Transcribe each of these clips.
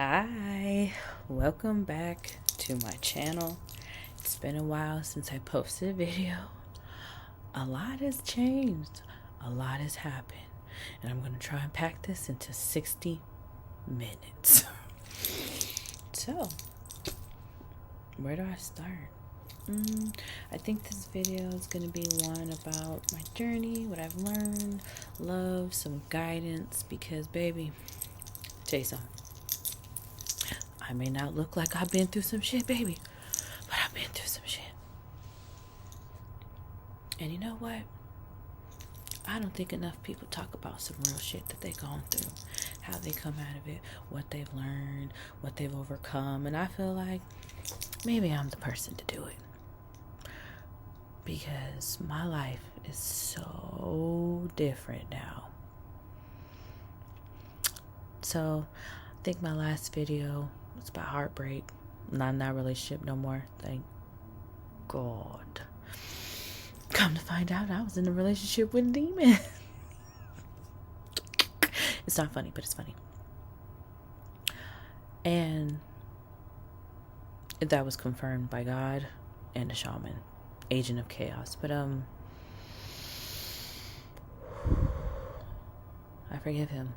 Hi, welcome back to my channel. It's been a while since I posted a video. A lot has changed, a lot has happened, and I'm going to try and pack this into 60 minutes. So, where do I start? I think this video is going to be one about my journey, what I've learned, love, some guidance, because baby, tell you something. I may not look like I've been through some shit, baby, but I've been through some shit. And you know what? I don't think enough people talk about some real shit that they've gone through, how they come out of it, what they've learned, what they've overcome. And I feel like maybe I'm the person to do it, because my life is so different now. So I think my last video was about heartbreak. Not in that relationship no more, thank God. Come to find out, I was in a relationship with a demon. It's not funny, but it's funny. And that was confirmed by God and a shaman, agent of chaos. But I forgive him.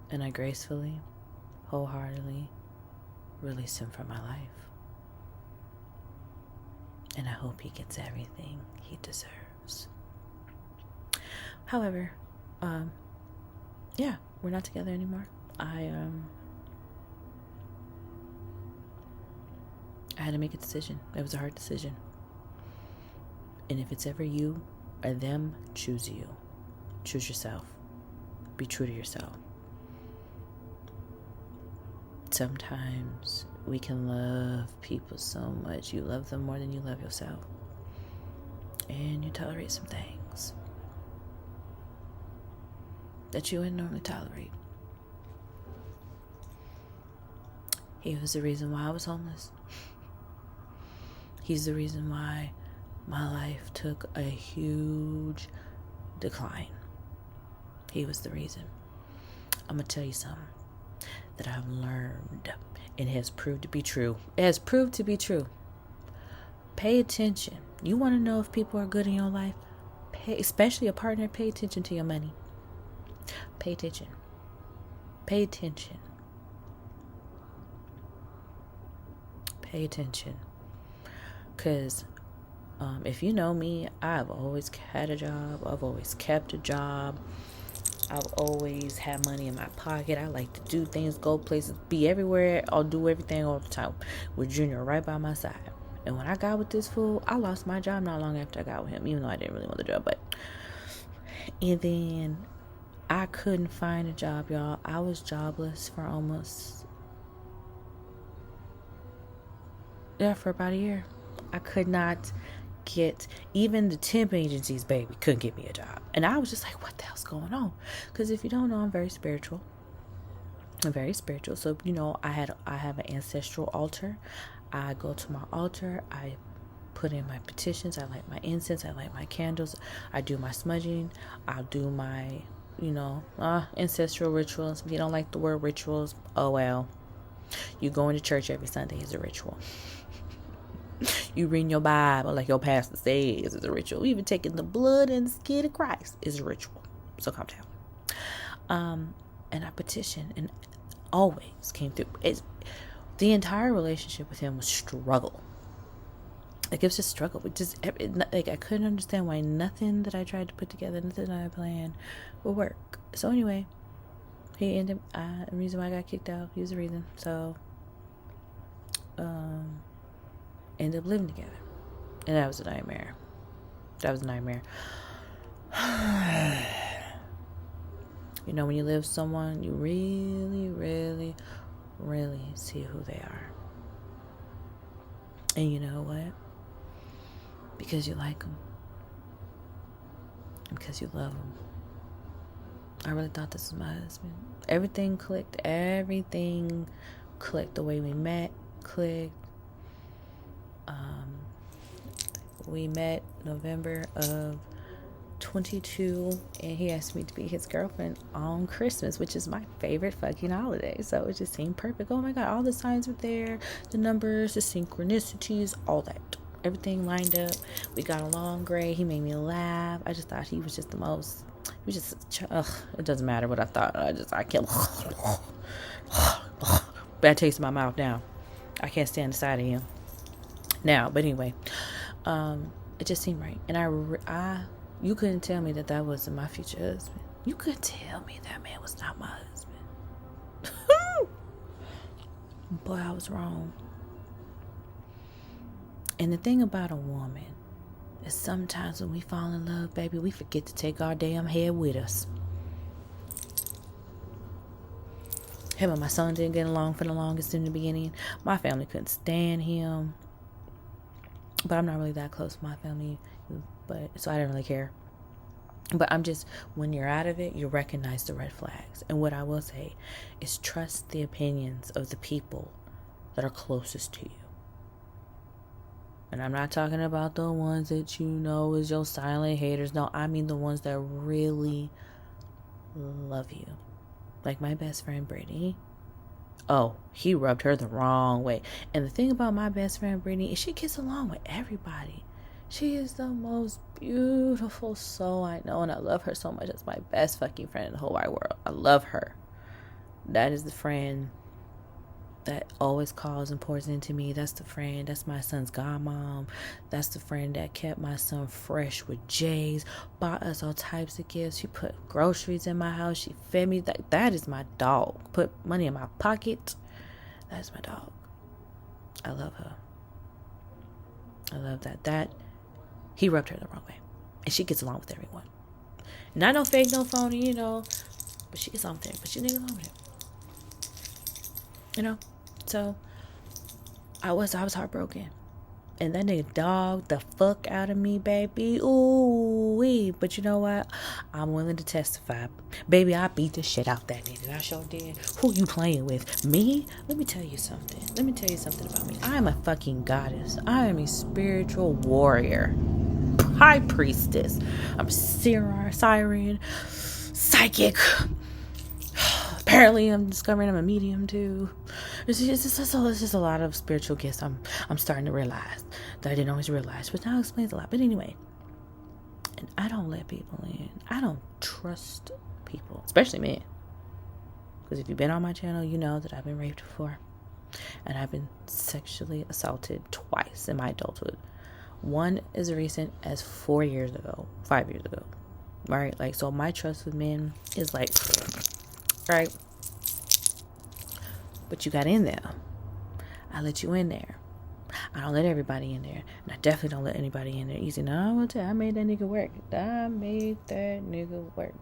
And I gracefully, wholeheartedly release him from my life. And I hope he gets everything he deserves. However, we're not together anymore. I had to make a decision. It was a hard decision. And if it's ever you or them, choose you. Choose yourself. Be true to yourself. Sometimes we can love people so much. You love them more than you love yourself. And you tolerate some things that you wouldn't normally tolerate. He was the reason why I was homeless. He's the reason why my life took a huge decline. He was the reason. I'm going to tell you something that I've learned, and it has proved to be true. It has proved to be true. Pay attention. You want to know if people are good in your life? Especially a partner, pay attention to your money. Pay attention. Pay attention. Pay attention. Because if you know me, I've always had a job. I've always kept a job. I've always had money in my pocket. I like to do things, go places, be everywhere. I'll do everything all the time with Junior right by my side. And when I got with this fool, I lost my job not long after I got with him, even though I didn't really want the job. And then I couldn't find a job, y'all. I was jobless for for about a year. I could not get, even the temp agencies, baby, couldn't get me a job. And I was just like, what the hell's going on? Because if you don't know, I'm very spiritual. So I have an ancestral altar. I go to my altar, I put in my petitions, I light my incense, I light my candles, I do my smudging, I'll do my ancestral rituals. If you don't like the word rituals, oh well. You going to church every Sunday is a ritual. You reading your Bible like your pastor says is a ritual. Even taking the blood and the skin of Christ is a ritual. So calm down. And I petitioned and always came through. The entire relationship with him was struggle. Like, it was just struggle. I couldn't understand why nothing that I tried to put together, nothing that I planned would work. So anyway, he ended the reason why I got kicked out. He was the reason. So ended up living together. And that was a nightmare. When you live with someone, you really, really, really see who they are. And you know what? Because you like them. And because you love them. I really thought this was my husband. Everything clicked. The way we met clicked. We met November of 22, and he asked me to be his girlfriend on Christmas, which is my favorite fucking holiday. So it just seemed perfect. Oh my God, all the signs were there, the numbers, the synchronicities, all that. Everything lined up. We got along great. He made me laugh. I just thought he was just the most. He was just. It doesn't matter what I thought. I can't. Bad taste in my mouth now. I can't stand the sight of him now. But anyway, it just seemed right, and I you couldn't tell me that wasn't my future husband. You couldn't tell me that man was not my husband. Boy, I was wrong. And the thing about a woman is sometimes when we fall in love, baby, we forget to take our damn head with us. Him and my son didn't get along for the longest in the beginning. My family couldn't stand him. But I'm not really that close to my family, so I didn't really care. But I'm just, when you're out of it, you recognize the red flags. And what I will say is trust the opinions of the people that are closest to you. And I'm not talking about the ones that you know is your silent haters. No, I mean the ones that really love you. Like my best friend, Brittany. Oh, he rubbed her the wrong way. And the thing about my best friend, Brittany, is she gets along with everybody. She is the most beautiful soul I know, and I love her so much. That's my best fucking friend in the whole wide world. I love her. That is the friend that always calls and pours into me. That's the friend. That's my son's godmom. That's the friend that kept my son fresh with J's, bought us all types of gifts. She put groceries in my house. She fed me. That is my dog. Put money in my pocket. That's my dog. I love her. I love that. He rubbed her the wrong way. And she gets along with everyone. Not no fake, no phony, but she gets along with it. But she gets along with it. So I was heartbroken. And that nigga dogged the fuck out of me, baby. Ooh-wee. But you know what? I'm willing to testify. Baby, I beat the shit out that nigga. I sure did. Who you playing with? Me? Let me tell you something. About me. I am a fucking goddess. I am a spiritual warrior. High priestess. I'm siren, psychic. Apparently, I'm discovering I'm a medium too. It's just a lot of spiritual gifts I'm starting to realize that I didn't always realize, which now explains a lot. But anyway, and I don't let people in. I don't trust people, especially men. Because if you've been on my channel, you know that I've been raped before, and I've been sexually assaulted twice in my adulthood. One as recent as 5 years ago, right? Like, so my trust with men is like, right? But you got in there. I let you in there. I don't let everybody in there. And I definitely don't let anybody in there easy. Now, I'm going to tell you, I made that nigga work.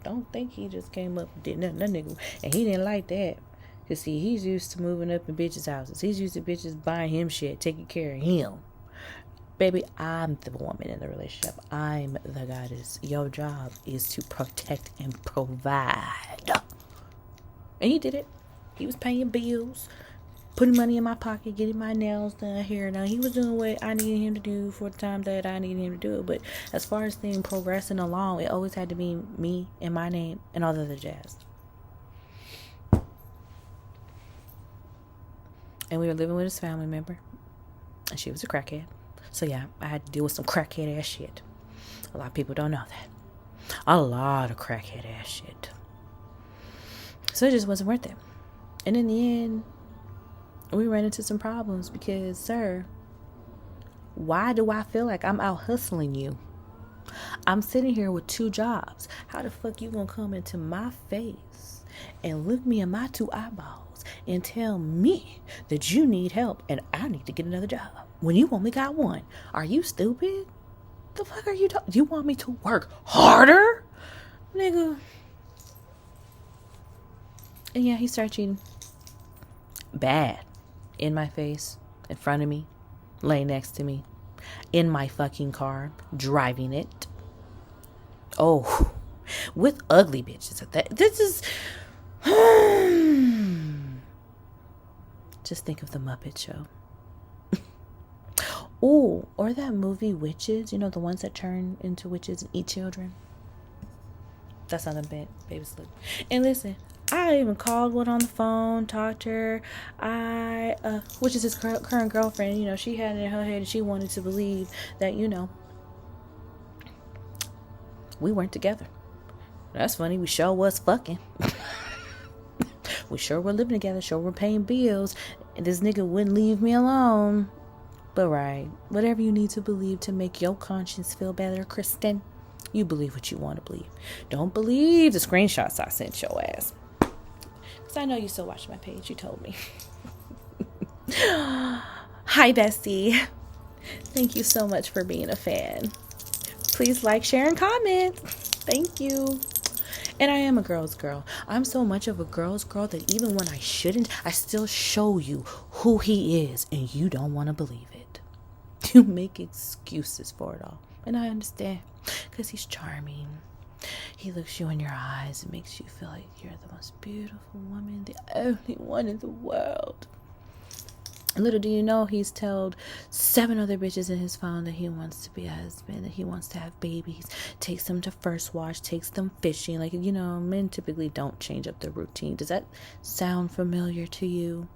Don't think he just came up and did nothing. That nigga, and he didn't like that. Because, see, he's used to moving up in bitches' houses. He's used to bitches buying him shit, taking care of him. Baby, I'm the woman in the relationship. I'm the goddess. Your job is to protect and provide. And he did it. He was paying bills, putting money in my pocket, getting my nails done, hair done. He was doing what I needed him to do for the time that I needed him to do it. But as far as things progressing along, it always had to be me and my name and all the other jazz. And we were living with his family member. And she was a crackhead. So yeah, I had to deal with some crackhead ass shit. A lot of people don't know that. A lot of crackhead ass shit. So it just wasn't worth it. And in the end, we ran into some problems because, sir, why do I feel like I'm out hustling you? I'm sitting here with 2 jobs. How the fuck you gonna come into my face and look me in my 2 eyeballs and tell me that you need help and I need to get another job when you only got 1? Are you stupid? The fuck are you talking? You want me to work harder? Nigga. And yeah, he started cheating. Bad. In my face. In front of me. Laying next to me. In my fucking car. Driving it. Oh. With ugly bitches at that. This is... Just think of the Muppet Show. Oh, or that movie Witches. You know, the ones that turn into witches and eat children. That's not a bad baby slip. And listen, I even called one on the phone, talked to her. Which is his current girlfriend. You know, she had it in her head and she wanted to believe that, you know, we weren't together. That's funny. We sure was fucking. We sure were living together. Sure were paying bills. And this nigga wouldn't leave me alone. But right, whatever you need to believe to make your conscience feel better, Kristen, you believe what you want to believe. Don't believe the screenshots I sent your ass. Because I know you still watch my page. You told me. Hi, bestie. Thank you so much for being a fan. Please like, share, and comment. Thank you. And I am a girl's girl. I'm so much of a girl's girl that even when I shouldn't, I still show you who he is, and you don't want to believe it. You make excuses for it all. And I understand, because he's charming. He looks you in your eyes and makes you feel like you're the most beautiful woman, the only one in the world. Little do you know, he's told 7 other bitches in his phone that he wants to be a husband, that he wants to have babies, takes them to first watch, takes them fishing. Like, you know, men typically don't change up their routine. Does that sound familiar to you?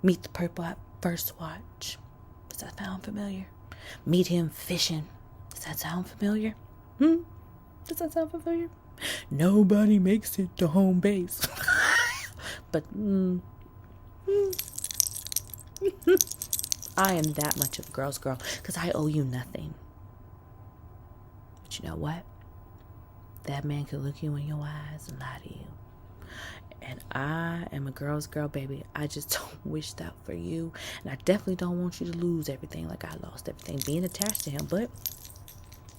Meet the purple at first watch. Does that sound familiar? Meet him fishing. Does that sound familiar? Does that sound familiar? Nobody makes it to home base. But, I am that much of a girl's girl because I owe you nothing. But you know what? That man could look you in your eyes and lie to you. And I am a girl's girl, baby. I just don't wish that for you. And I definitely don't want you to lose everything like I lost everything being attached to him. But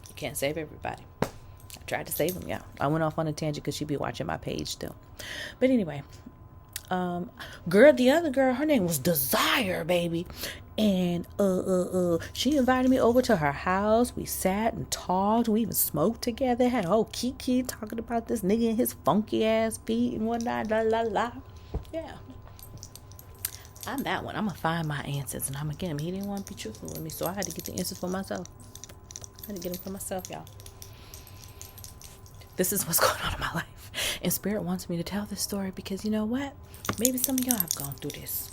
you can't save everybody. I tried to save him, yeah. I went off on a tangent because she'd be watching my page still. But anyway, the other girl, her name was Desire, baby. And she invited me over to her house. We sat and talked. We even smoked together. Had a whole kiki talking about this nigga and his funky ass feet and whatnot. La la la. Yeah. I'm that one. I'm gonna find my answers and I'm gonna get him. He didn't want to be truthful with me, so I had to get the answers for myself. I had to get them for myself, y'all. This is what's going on in my life. And Spirit wants me to tell this story because you know what? Maybe some of y'all have gone through this.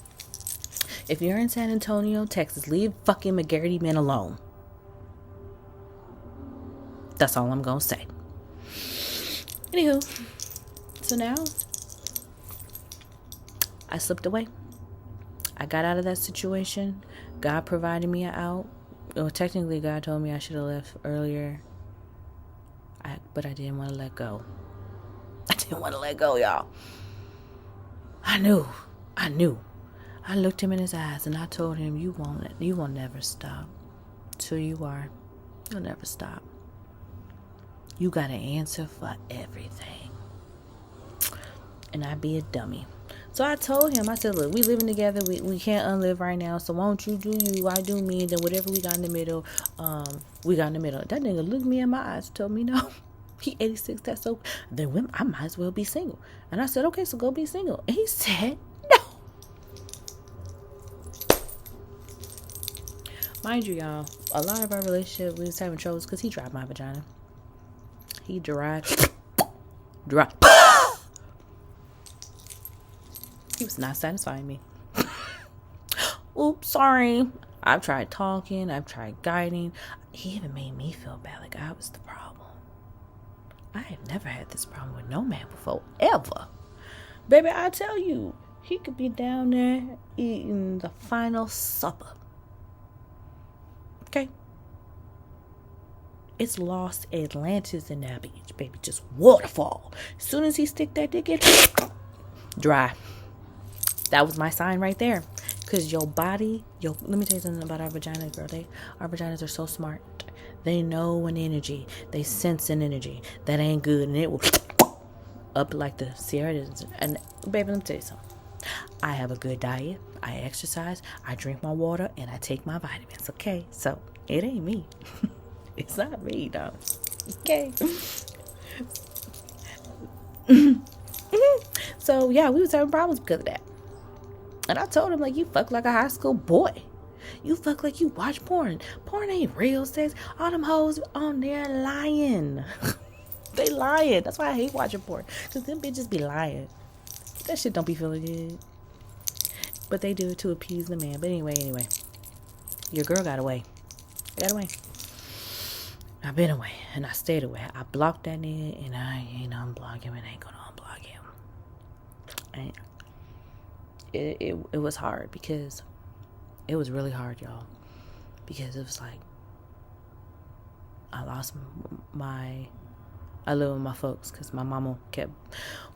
If you're in San Antonio, Texas, leave fucking McGarity men alone. That's all I'm gonna say. Anywho, so now I slipped away. I got out of that situation. God provided me out. Well, technically, God told me I should have left earlier. But I didn't want to let go. I didn't want to let go, y'all. I knew. I looked him in his eyes and I told him, you will never stop. Till you are. You'll never stop. You got an answer for everything. And I'd be a dummy. So I told him, I said, look, we living together. We can't unlive right now. So why don't you do you? I do me. And then whatever we got in the middle, we got in the middle. That nigga looked me in my eyes, told me no. He 86, that's so. Then I might as well be single. And I said, okay, so go be single. And he said, no. Mind you, y'all, a lot of our relationship, we was having troubles because he dried my vagina. He dried. He was not satisfying me. Oops, sorry. I've tried talking. I've tried guiding. He even made me feel bad, like I was the problem. I have never had this problem with no man before, ever. Baby, I tell you, he could be down there eating the final supper. Okay? It's Lost Atlantis in that beach, baby. Just waterfall. As soon as he stick that dick in, dry. That was my sign right there. Because your body, let me tell you something about our vaginas, girl. Our vaginas are so smart. They know an energy. They sense an energy that ain't good. And it will up like the Sierra. And baby, let me tell you something. I have a good diet. I exercise. I drink my water. And I take my vitamins. Okay? So, it ain't me. It's not me, though. Okay? So, yeah, we was having problems because of that. And I told him, like, you fuck like a high school boy. You fuck like you watch porn. Porn ain't real sex. All them hoes on there lying. They lying. That's why I hate watching porn. Because them bitches be lying. That shit don't be feeling good. But they do it to appease the man. But anyway. Your girl got away. I got away. I've been away. And I stayed away. I blocked that nigga. And I ain't unblock him. And I ain't gonna unblock him. And it was hard. Because it was really hard, y'all. Because it was like, I live with my folks because my mama kept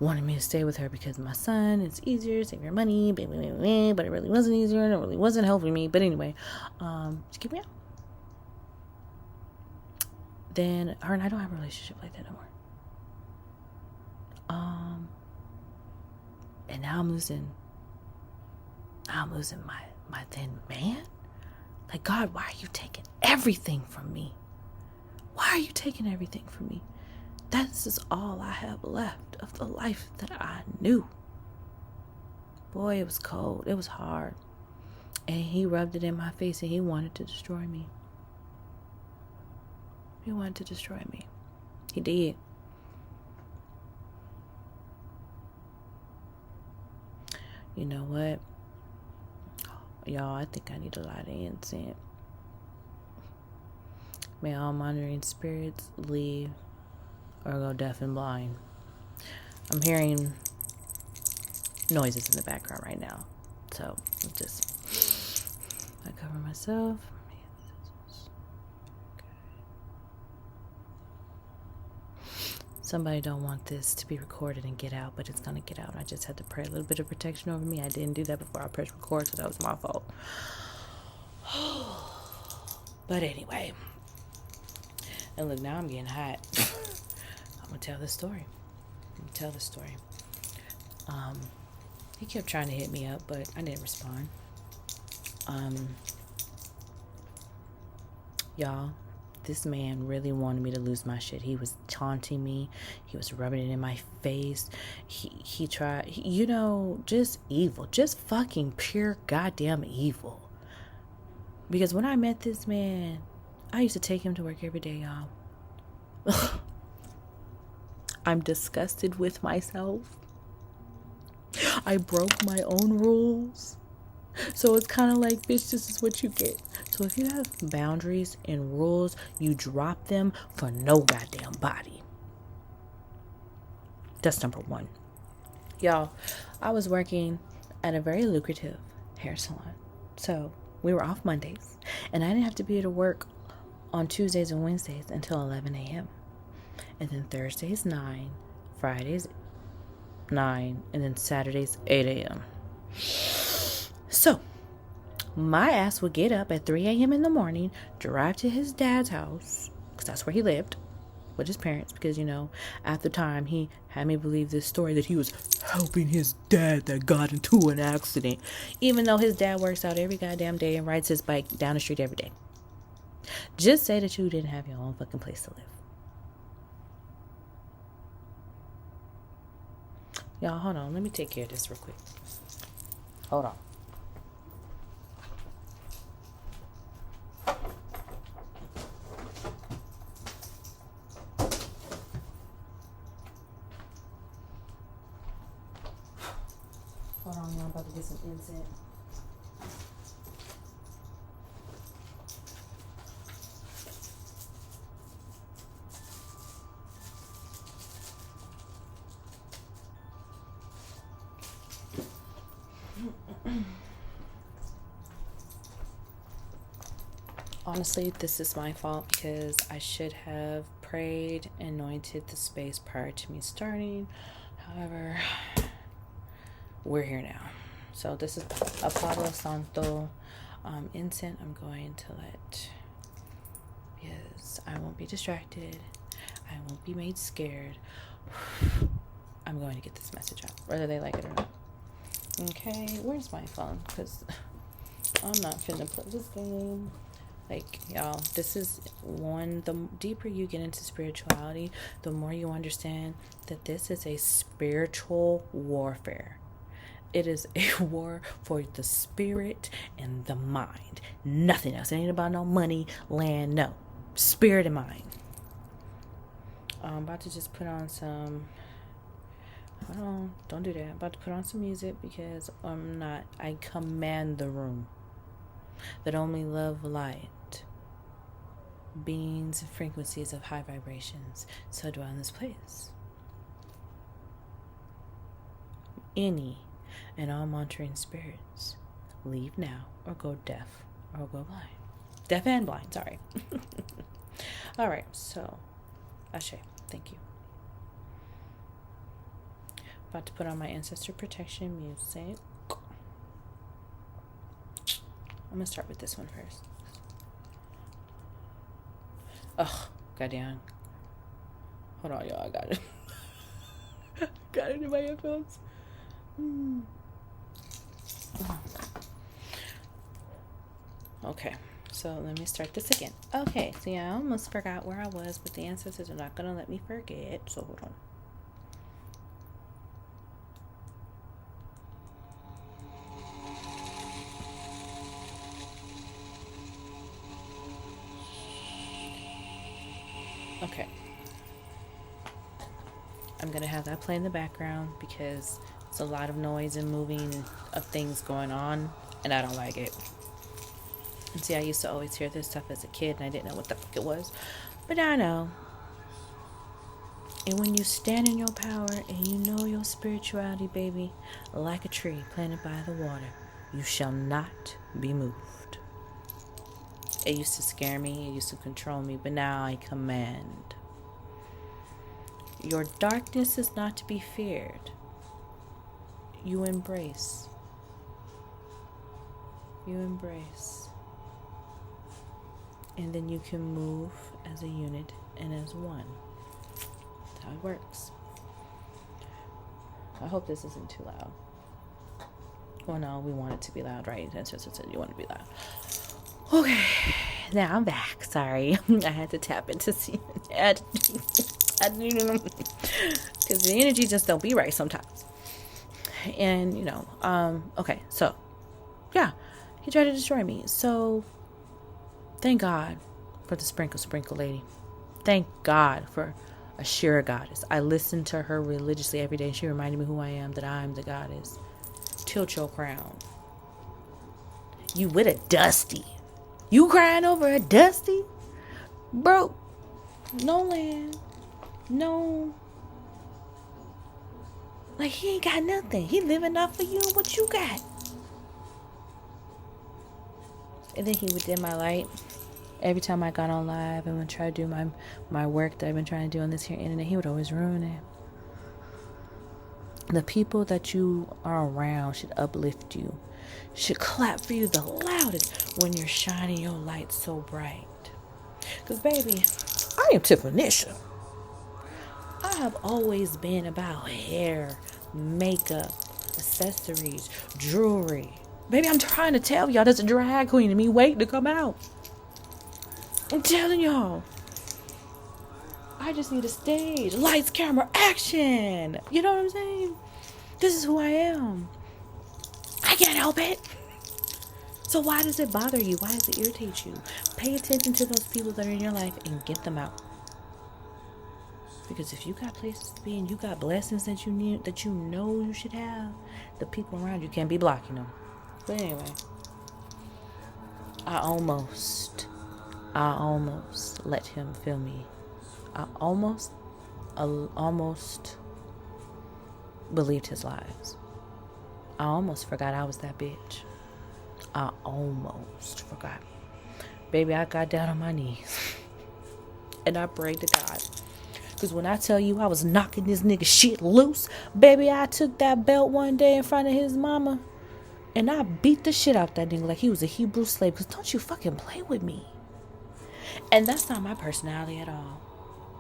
wanting me to stay with her because my son, it's easier, save your money, but it really wasn't easier and it really wasn't helping me. But anyway, just keep me out. Then her and I don't have a relationship like that no more. And now I'm losing my then man. Like, God, why are you taking everything from me? Why are you taking everything from me? This is all I have left of the life that I knew. Boy, it was cold. It was hard. And he rubbed it in my face and he wanted to destroy me. He wanted to destroy me. He did. You know what? Y'all, I think I need a lot of incense. May all monitoring spirits leave or go deaf and blind. I'm hearing noises in the background right now. So, I cover myself. Somebody don't want this to be recorded and get out, but it's going to get out. I just had to pray a little bit of protection over me. I didn't do that before I pressed record, so that was my fault. But anyway. And look, now I'm getting hot. I'm going to tell this story. He kept trying to hit me up, but I didn't respond. Y'all, this man really wanted me to lose my shit. He was taunting me. He was rubbing it in my face. He tried, just evil. Just fucking pure goddamn evil. Because when I met this man, I used to take him to work every day, y'all. I'm disgusted with myself. I broke my own rules. So it's kind of like, bitch, this is what you get. So if you have boundaries and rules, you drop them for no goddamn body. That's number one. Y'all, I was working at a very lucrative hair salon. So we were off Mondays. And I didn't have to be at work on Tuesdays and Wednesdays until 11 a.m. And then Thursdays 9, Fridays 9, and then Saturdays 8 a.m. So, my ass would get up at 3 a.m. in the morning, drive to his dad's house, because that's where he lived, with his parents, because, at the time, he had me believe this story that he was helping his dad that got into an accident, even though his dad works out every goddamn day and rides his bike down the street every day. Just say that you didn't have your own fucking place to live. Y'all, hold on. Let me take care of this real quick. Hold on. Hold on, y'all. I'm about to get some incense. Honestly, this is my fault because I should have prayed and anointed the space prior to me starting. However, we're here now. So this is a Palo Santo incense. I'm going to let, because I won't be distracted. I won't be made scared. I'm going to get this message out, whether they like it or not. Okay, where's my phone? Because I'm not finna play this game. Like, y'all, this is one, the deeper you get into spirituality, the more you understand that this is a spiritual warfare. It is a war for the spirit and the mind. Nothing else. It ain't about no money, land, no. Spirit and mind. I'm about to just put on some. Hold on, don't do that. I'm about to put on some music because I command the room that only love light, beings, and frequencies of high vibrations so dwell in this place. Any and all monitoring spirits, leave now or go deaf or go blind. Deaf and blind, sorry. All right, so, Ashe, thank you. About to put on my ancestor protection music. I'm gonna start with this one first. Ugh, goddamn. Hold on, y'all, I got it. Got it in my headphones. Okay, so let me start this again. Okay, so yeah, I almost forgot where I was, but the ancestors are not gonna let me forget, so hold on. Okay. I'm going to have that play in the background because it's a lot of noise and moving of things going on, and I don't like it. And see, I used to always hear this stuff as a kid, and I didn't know what the fuck it was. But now I know. And when you stand in your power and you know your spirituality, baby, like a tree planted by the water, you shall not be moved. It used to scare me, it used to control me, but now I command. Your darkness is not to be feared. You embrace. You embrace. And then you can move as a unit and as one. That's how it works. I hope this isn't too loud. Well, no, we want it to be loud, right? That's just what you want it to be loud. Okay, now I'm back. Sorry, I had to tap into see. Because the energy just don't be right sometimes. And okay, so yeah, he tried to destroy me. So thank God for the sprinkle lady. Thank God for a Shira goddess. I listen to her religiously every day. She reminded me who I am, that I'm the goddess. Tilt your crown. You with a dusty. You crying over a dusty? Bro, no land. No. Like, he ain't got nothing. He living off of you and what you got. And then he would dim my light. Every time I got on live and would try to do my work that I've been trying to do on this here internet, he would always ruin it. The people that you are around should uplift you, should clap for you the loudest when you're shining your light so bright. Because, baby, I am Tiffanyisha. I have always been about hair, makeup, accessories, jewelry. Baby, I'm trying to tell y'all, there's a drag queen in me waiting to come out. I'm telling y'all. I just need a stage. Lights, camera, action. You know what I'm saying? This is who I am. I can't help it. So why does it bother you? Why does it irritate you? Pay attention to those people that are in your life and get them out. Because if you got places to be and you got blessings that you need, that you know you should have, the people around you can't be blocking them. But anyway, I almost let him feel me. I almost believed his lies. I almost forgot I was that bitch. I almost forgot. Baby, I got down on my knees and I prayed to God. Because when I tell you I was knocking this nigga shit loose, baby, I took that belt one day in front of his mama and I beat the shit out that nigga like he was a Hebrew slave. Because don't you fucking play with me. And that's not my personality at all.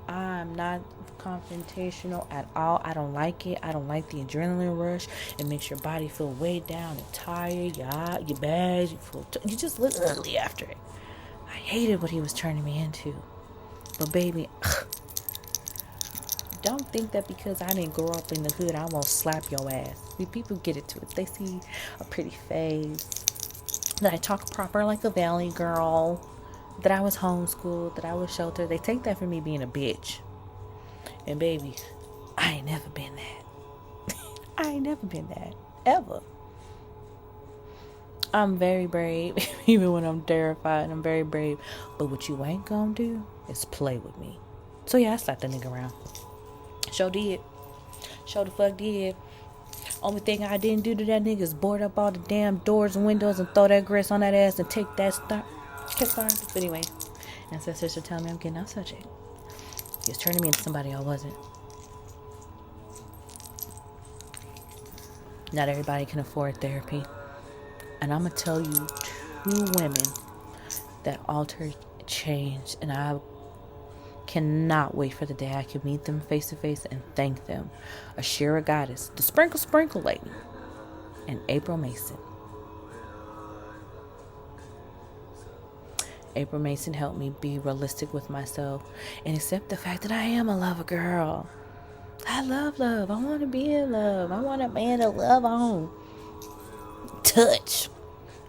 I'm not confrontational at all. I don't like it. I don't like the adrenaline rush. It makes your body feel weighed down and tired. You're bad. You just look ugly after it. I hated what he was turning me into. But baby, don't think that because I didn't grow up in the hood, I won't slap your ass. People get it too. If they see a pretty face, that I talk proper like a valley girl, that I was homeschooled, that I was sheltered, they take that for me being a bitch. And baby, I ain't never been that. I ain't never been that. Ever. I'm very brave. Even when I'm terrified, I'm very brave. But what you ain't gonna do is play with me. So yeah, I slapped that nigga around. Sure did. Sure the fuck did. Only thing I didn't do to that nigga is board up all the damn doors and windows and throw that grass on that ass and take that start. But anyway, ancestors are telling me I'm getting off subject. He was turning me into somebody I wasn't. Not everybody can afford therapy. And I'm going to tell you 2 women that altered, changed, and I cannot wait for the day I can meet them face to face and thank them. Ashira Goddess, the Sprinkle Lady, and April Mason. April Mason helped me be realistic with myself and accept the fact that I am a lover girl. I love love. I want to be in love. I want a man to love on. Touch.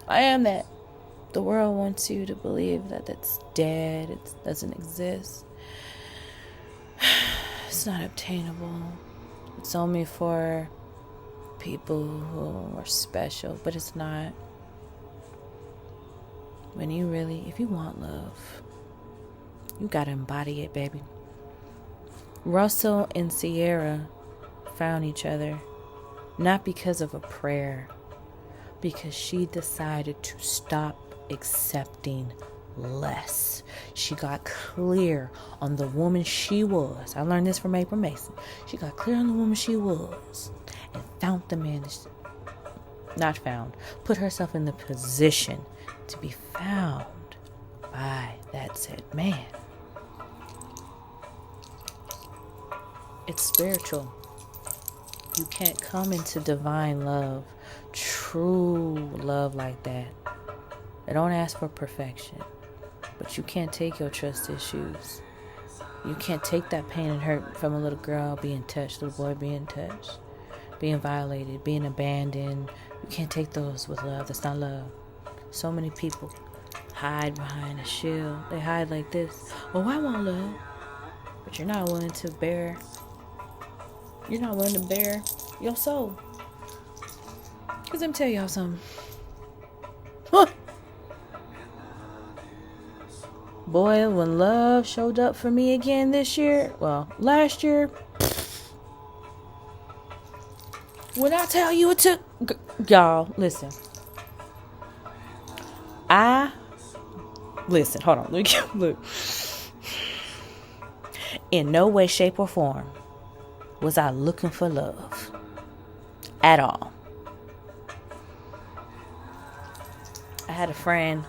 I am that. The world wants you to believe that it's dead. It doesn't exist. It's not obtainable. It's only for people who are special, but it's not. When you really, if you want love, you gotta embody it, baby. Russell and Sierra found each other not because of a prayer, because she decided to stop accepting less. She got clear on the woman she was. I learned this from April Mason. She got clear on the woman she was and found the man, put herself in the position to be found by that said man. It's spiritual. You can't come into divine love, true love like that. I don't ask for perfection, but you can't take your trust issues. You can't take that pain and hurt from a little girl being touched, little boy being touched, being violated, being abandoned. You can't take those with love. That's not love. So many people hide behind a shield. They hide like this. Oh, I want love. But you're not willing to bear. You're not willing to bear your soul. Because let me tell y'all something. Huh. Boy, when love showed up for me again this year, well, last year, when I tell you it took, y'all, listen. Hold on, look. In no way, shape, or form was I looking for love at all. I had a friend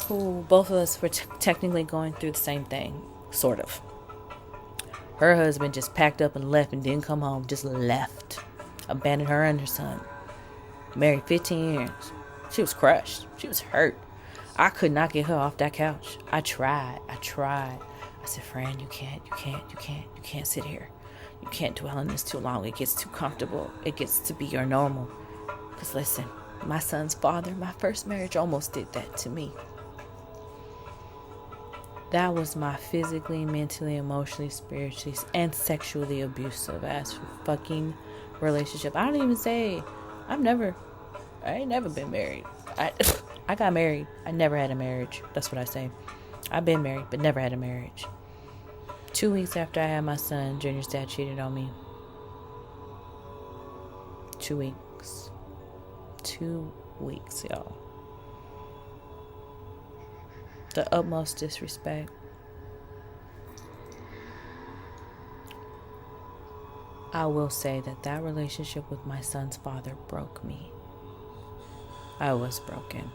who both of us were technically going through the same thing, sort of. Her husband just packed up and left and didn't come home, just left. Abandoned her and her son. Married 15 years. She was crushed. She was hurt. I could not get her off that couch. I tried. I said, friend, you can't sit here. You can't dwell on this too long. It gets too comfortable. It gets to be your normal. Because listen, my son's father, my first marriage almost did that to me. That was my physically, mentally, emotionally, spiritually, and sexually abusive ass fucking relationship. I don't even say, I ain't never been married. I got married. I never had a marriage. That's what I say. I've been married, but never had a marriage. 2 weeks after I had my son, Junior's dad cheated on me. 2 weeks. 2 weeks, y'all. The utmost disrespect. I will say that relationship with my son's father broke me. I was broken.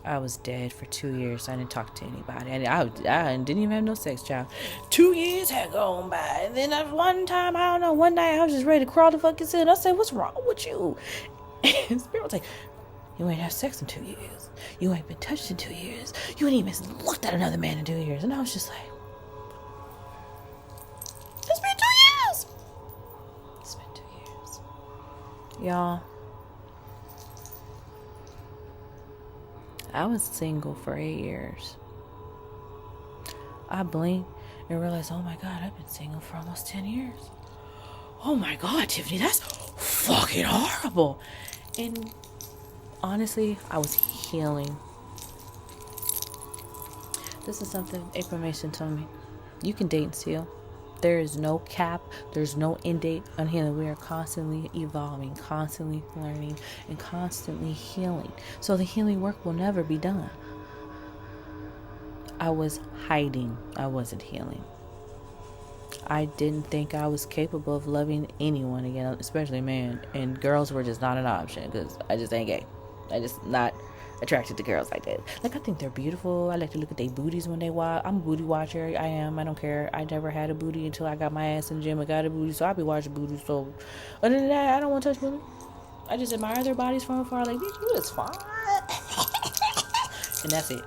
I was dead for 2 years. I didn't talk to anybody. I didn't even have no sex, child. 2 years had gone by. And then one night I was just ready to crawl the fucking ceiling. I said, what's wrong with you? And Spirit was like, you ain't had sex in 2 years. You ain't been touched in 2 years. You ain't even looked at another man in 2 years. And I was just like, it's been 2 years. It's been 2 years. Y'all, I was single for 8 years. I blinked. and realize, oh my God, I've been single for almost 10 years. Oh my God, Tiffany, that's fucking horrible. And honestly, I was healing. This is something April Mason told me. You can date and heal. There is no cap. There's no end date on healing. We are constantly evolving, constantly learning, and constantly healing. So the healing work will never be done. I was hiding. I wasn't healing. I didn't think I was capable of loving anyone again, especially men. And girls were just not an option because I just ain't gay. I just not attracted to girls like that. Like, I think they're beautiful. I like to look at their booties when they walk. I'm a booty watcher. I am. I don't care. I never had a booty until I got my ass in the gym and got a booty. So I'll be watching booties. So other than that, I don't want to touch booty. I just admire their bodies from afar. Like, bitch, you is fine. And that's it.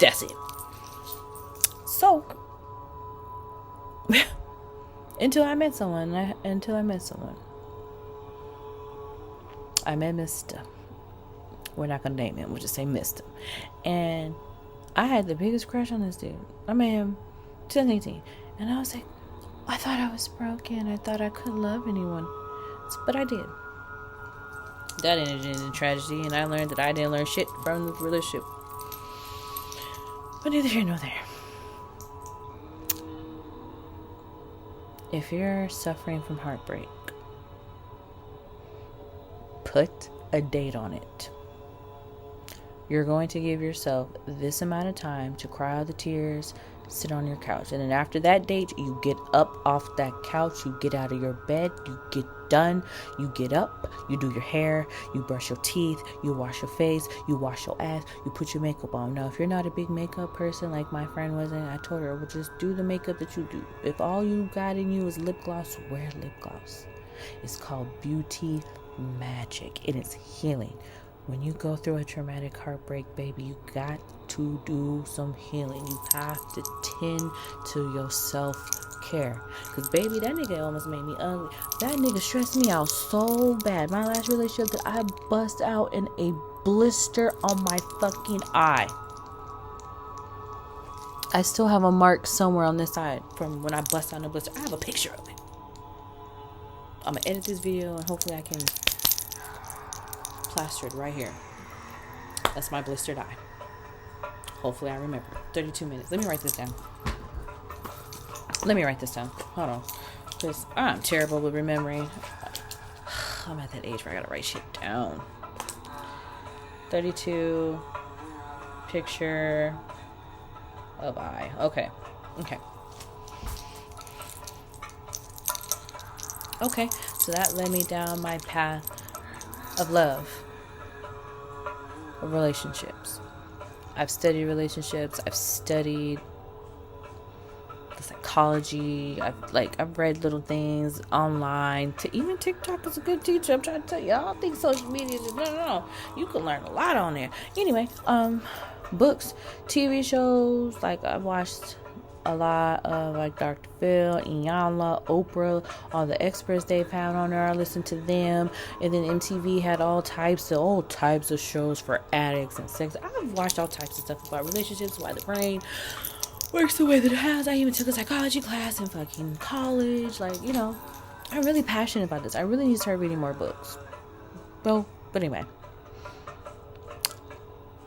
That's it. So until I met someone. I met Mr. We're not going to name him. We'll just say Mr. And I had the biggest crush on this dude. I met him 2018. And I was like, I thought I was broken. I thought I couldn't love anyone. But I did. That ended in tragedy. And I learned that I didn't learn shit from the relationship. But neither here nor there. If you're suffering from heartbreak, put a date on it. You're going to give yourself this amount of time to cry out the tears, sit on your couch. And then after that date, you get up off that couch, you get out of your bed, you get done, you get up, you do your hair, you brush your teeth, you wash your face, you wash your ass, you put your makeup on. Now, if you're not a big makeup person like my friend wasn't, I told her, well, just do the makeup that you do. If all you got in you is lip gloss, wear lip gloss. It's called beauty magic. It is healing. When you go through a traumatic heartbreak, baby, you got to do some healing. You have to tend to your self-care. Because, baby, that nigga almost made me ugly. That nigga stressed me out so bad. My last relationship, that I bust out in a blister on my fucking eye. I still have a mark somewhere on this side from when I bust out in a blister. I have a picture of it. I'm going to edit this video and hopefully I can plaster it right here. That's my blistered eye. Hopefully I remember. 32 minutes. Let me write this down. Hold on. Because I'm terrible with remembering. I'm at that age where I gotta write shit down. 32 picture of eye. Okay. So that led me down my path of love, of relationships. I've studied relationships. I've studied the psychology. I've read little things online. Even TikTok is a good teacher. I'm trying to tell you. I don't think social media is no. You can learn a lot on there. Anyway, books, TV shows. Like, I've watched a lot of like Dr. Phil, Yall, Oprah, all the experts they've had on there. I listened to them. And then MTV had all types of shows for addicts and sex. I've watched all types of stuff about relationships, why the brain works the way that it has. I even took a psychology class in fucking college. Like, you know, I'm really passionate about this. I really need to start reading more books. But anyway,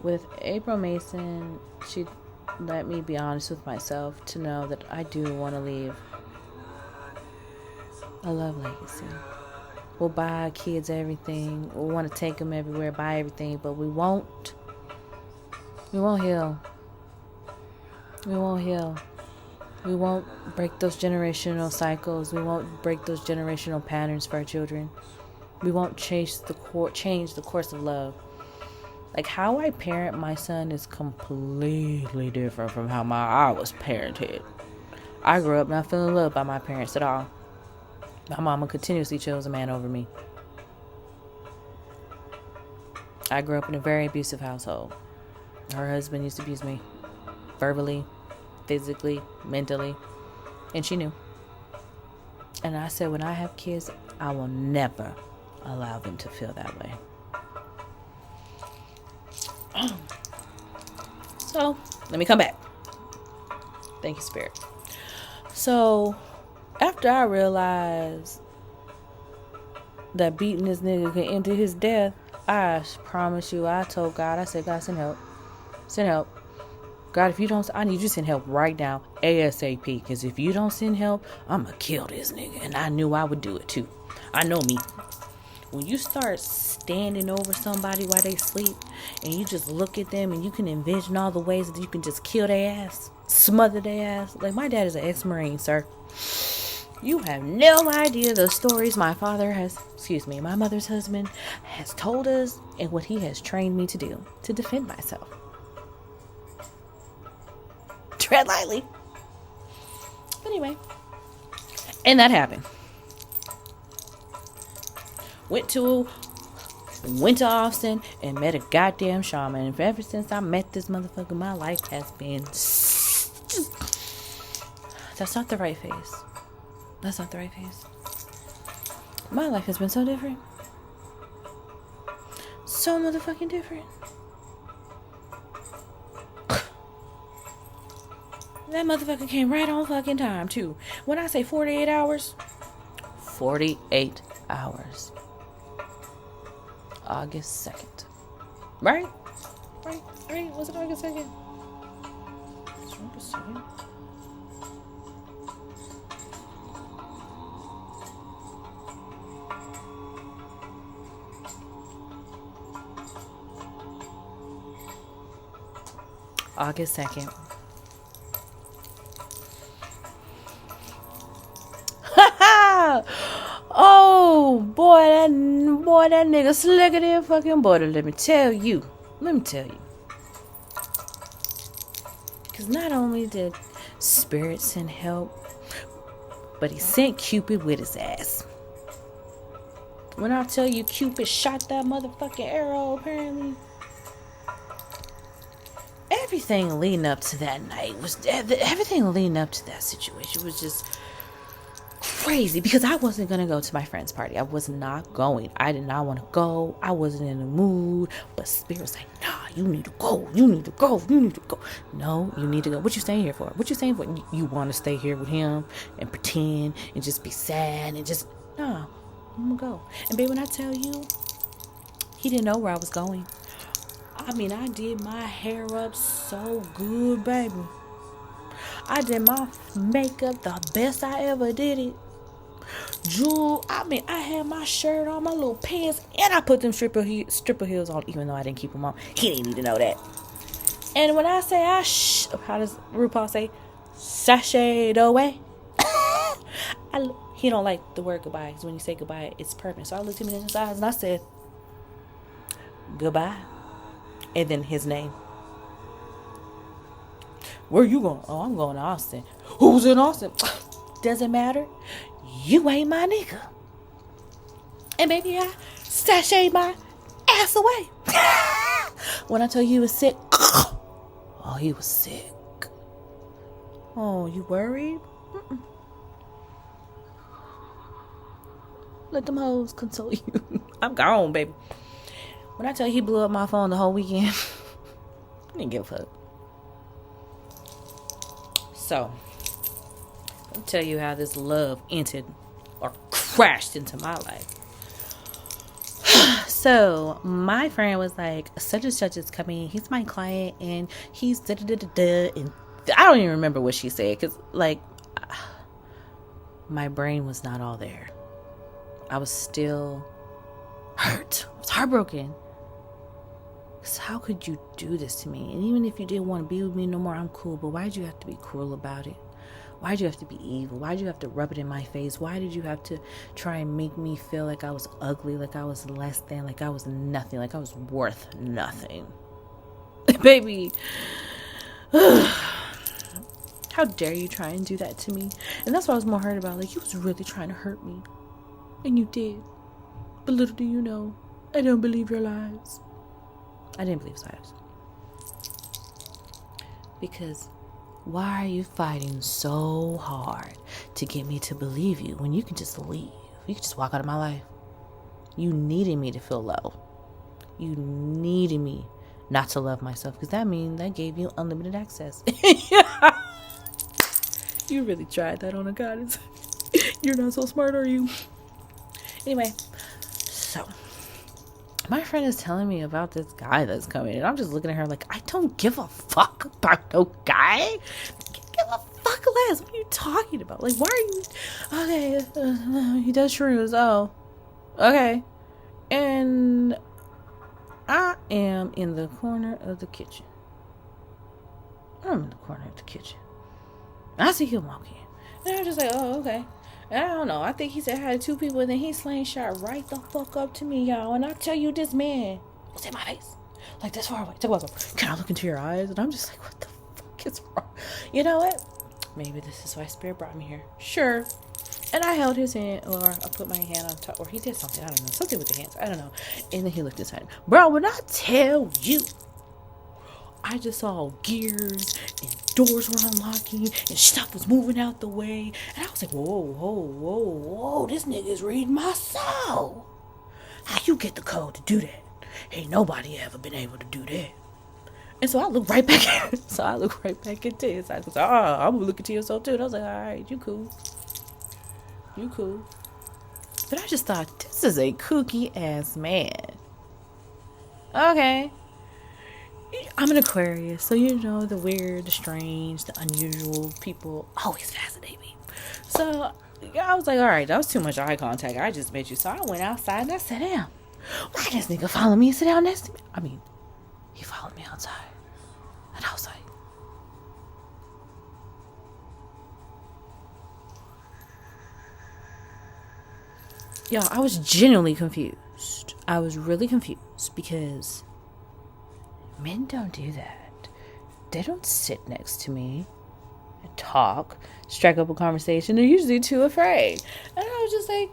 with April Mason, she let me be honest with myself to know that I do want to leave a love legacy. We'll buy our kids everything. We want to take them everywhere, buy everything, but we won't heal. We won't break those generational cycles. We won't break those generational patterns for our children. We won't change the course of love. Like, how I parent my son is completely different from how I was parented. I grew up not feeling loved by my parents at all. My mama continuously chose a man over me. I grew up in a very abusive household. Her husband used to abuse me. Verbally, physically, mentally. And she knew. And I said, when I have kids, I will never allow them to feel that way. So, let me come back. Thank you, Spirit. So, after I realized that beating this nigga could end his death, I promise you, I told God, I said, God, send help. Send help. God, if you don't, I need you to send help right now, ASAP. Because if you don't send help, I'm going to kill this nigga. And I knew I would do it too. I know me. When you start standing over somebody while they sleep, and you just look at them and you can envision all the ways that you can just kill their ass, smother their ass. Like, my dad is an ex-Marine, sir. You have no idea the stories my mother's husband has told us and what he has trained me to do to defend myself. Tread lightly. Anyway, and that happened. Went to Austin and met a goddamn shaman. And ever since I met this motherfucker, my life has been... That's not the right face. That's not the right face. My life has been so different. So motherfucking different. That motherfucker came right on fucking time, too. When I say 48 hours, 48 hours. August 2nd. Right? Was it August 2nd? It's August 2nd. August 2nd. Oh boy, that nigga slicker than fucking butter. Let me tell you. Because not only did Spirit send help, but he sent Cupid with his ass. When I tell you Cupid shot that motherfucking arrow, apparently. Everything leading up to that night everything leading up to that situation was just crazy, because I wasn't going to go to my friend's party. I was not going. I did not want to go. I wasn't in the mood. But Spirit was like, nah, you need to go. No, you need to go. What you staying here for? You want to stay here with him and pretend and just be sad and just, nah, I'm going to go. And babe, when I tell you, he didn't know where I was going. I mean, I did my hair up so good, baby. I did my makeup the best I ever did it. Jewel, I had my shirt on, my little pants, and I put them stripper heels on, even though I didn't keep them on. He didn't need to know that. And when I say how does RuPaul say, sashayed away? He don't like the word goodbye, because when you say goodbye, it's permanent. So I looked him in his eyes and I said, goodbye. And then his name. Where you going? Oh, I'm going to Austin. Who's in Austin? Doesn't matter. You ain't my nigga. And baby, I sashayed my ass away. When I tell you he was sick. Oh, he was sick. Oh, you worried? Mm-mm. Let them hoes console you. I'm gone, baby. When I tell you he blew up my phone the whole weekend, I didn't give a fuck. So, I'll tell you how this love entered or crashed into my life. So, my friend was like, such and such is coming. He's my client and he's da-da-da-da-da. And I don't even remember what she said, because, like, my brain was not all there. I was still hurt. I was heartbroken. Because how could you do this to me? And even if you didn't want to be with me no more, I'm cool. But why did you have to be cruel about it? Why did you have to be evil? Why did you have to rub it in my face? Why did you have to try and make me feel like I was ugly, like I was less than, like I was nothing, like I was worth nothing? Baby. How dare you try and do that to me? And that's what I was more hurt about. Like, you was really trying to hurt me. And you did. But little do you know, I don't believe your lies. I didn't believe his lies. Because why are you fighting so hard to get me to believe you when you can just leave? You can just walk out of my life. You needed me to feel low. You needed me not to love myself, because that means that gave you unlimited access. You really tried that on a goddess. You're not so smart, are you? Anyway, so my friend is telling me about this guy that's coming, and I'm just looking at her like, I don't give a fuck about no guy. Give a fuck less. What are you talking about? Like, why are you? Okay, he does shrooms. Oh, okay. And I am in the corner of the kitchen. I'm in the corner of the kitchen. I see him walking. And I'm just like, oh, okay. And I don't know. I think he said hi to 2 people, and then he slingshot right the fuck up to me, y'all. And I tell you, this man was in my face. Like, this far away. Can I look into your eyes? And I'm just like, what the fuck is wrong? You know what? Maybe this is why Spirit brought me here. Sure. And I held his hand, or I put my hand on top, or he did something. I don't know. Something with the hands. I don't know. And then he looked inside. Bro, when I tell you, I just saw gears and doors were unlocking and stuff was moving out the way. And I was like, whoa, this nigga is reading my soul. How you get the code to do that? Ain't nobody ever been able to do that. And so I looked right back into his eyes. I was like, I'm gonna look into your soul too. And I was like, all right, you cool. But I just thought, this is a kooky ass man. Okay. I'm an Aquarius, so you know the weird, the strange, the unusual people always fascinate me. So I was like, all right, that was too much eye contact. I just met you. So I went outside and I sat down. Why this nigga follow me and sit down next to me? I mean, he followed me outside. And I was like, y'all, I was genuinely confused. I was really confused because men don't do that. They don't sit next to me and talk, strike up a conversation. They're usually too afraid. And I was just like,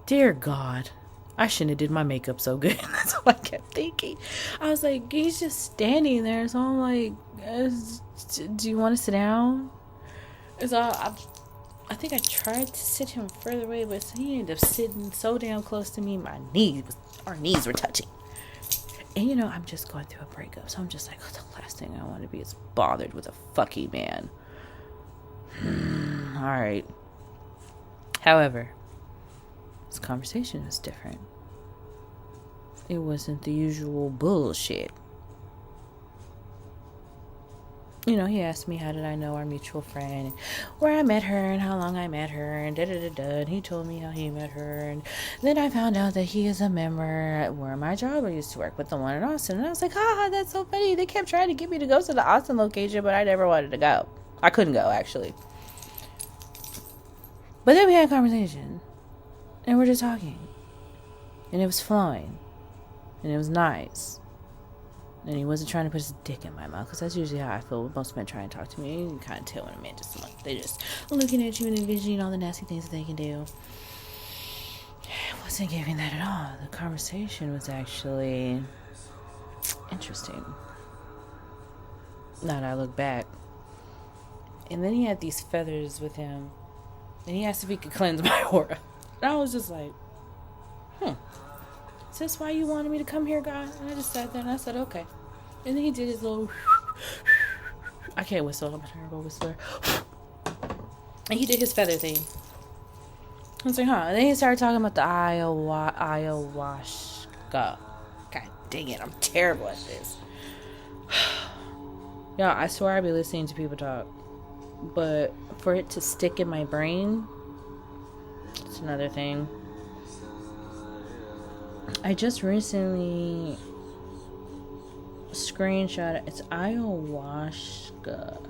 dear God, I shouldn't have did my makeup so good. That's what I kept thinking. I was like, he's just standing there. So I'm like, do you want to sit down? And so I think I tried to sit him further away, but he ended up sitting so damn close to me, our knees were touching. And you know, I'm just going through a breakup, so I'm just like, the last thing I want to be is bothered with a fucky man. Alright. However, this conversation was different. It wasn't the usual bullshit. You know, he asked me how did I know our mutual friend, and where I met her, and how long I met her, and da-da-da-da, and he told me how he met her, and then I found out that he is a member at where my job I used to work with, the one in Austin, and I was like, that's so funny. They kept trying to get me to go to the Austin location, but I never wanted to go. I couldn't go, actually. But then we had a conversation, and we're just talking, and it was flowing, and it was nice. And he wasn't trying to put his dick in my mouth, because that's usually how I feel when most men try and talk to me. You can kind of tell when a man they're just looking at you and envisioning all the nasty things that they can do. I wasn't giving that at all. The conversation was actually interesting. Now that I look back. And then he had these feathers with him, and he asked if he could cleanse my aura. And I was just like, is this why you wanted me to come here, guy? And I just sat there and I said, okay. And then he did his little, I can't whistle, I'm a terrible whistler. And he did his feather thing. I was like, And then he started talking about the ayahuasca. God dang it, I'm terrible at this. Y'all, I swear I be listening to people talk. But for it to stick in my brain, it's another thing. I just recently screenshot it. It's ayahuasca,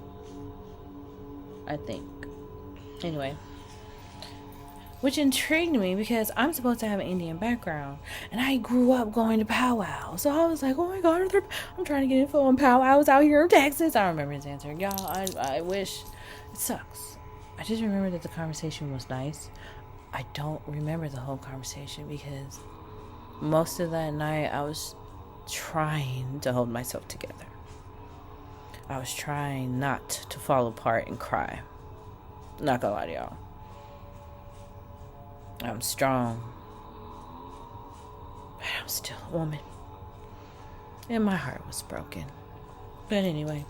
I think. Anyway, which intrigued me because I'm supposed to have an Indian background, and I grew up going to powwows. So I was like, oh my God, I'm trying to get info on powwows out here in Texas. I don't remember his answer. Y'all, I wish. It sucks. I just remember that the conversation was nice. I don't remember the whole conversation because most of that night I was trying to hold myself together. I was trying not to fall apart and cry. Not gonna lie to y'all. I'm strong, but I'm still a woman. And my heart was broken. But anyway,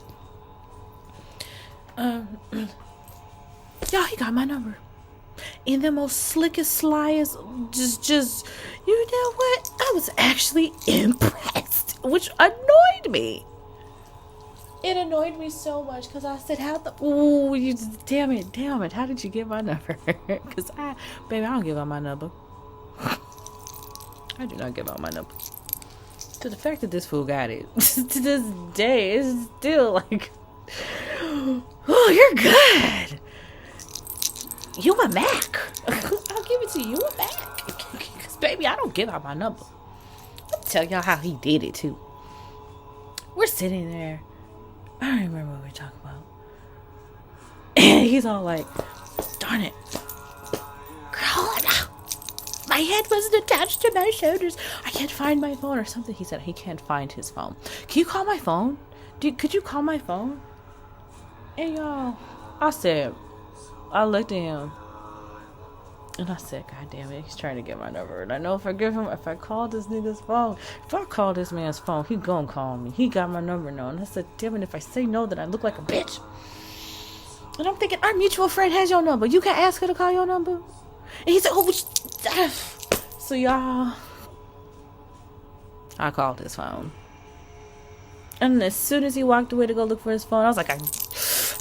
Y'all, he got my number. In the most slickest, slyest, just, you know what? I was actually impressed, which annoyed me. It annoyed me so much because I said, damn it. How did you get my number? Because baby, I don't give out my number. I do not give out my number. To the fact that this fool got it, to this day, it's still like, oh, you're good. You a Mac. I'll give it to you a Mac. Because, baby, I don't give out my number. I'll tell y'all how he did it, too. We're sitting there. I don't remember what we were talking about. And he's all like, darn it. Girl, my head wasn't attached to my shoulders. I can't find my phone or something. He said he can't find his phone. Can you call my phone? Could you call my phone? And y'all, I looked at him and I said, God damn it, he's trying to get my number. And I know if I give him, if I call this nigga's phone, if I call this man's phone, he gonna call me. He got my number now. And I said, damn it, if I say no, then I look like a bitch. And I'm thinking, our mutual friend has your number. You can ask her to call your number. And he said, so y'all, I called his phone. And as soon as he walked away to go look for his phone, I was like, I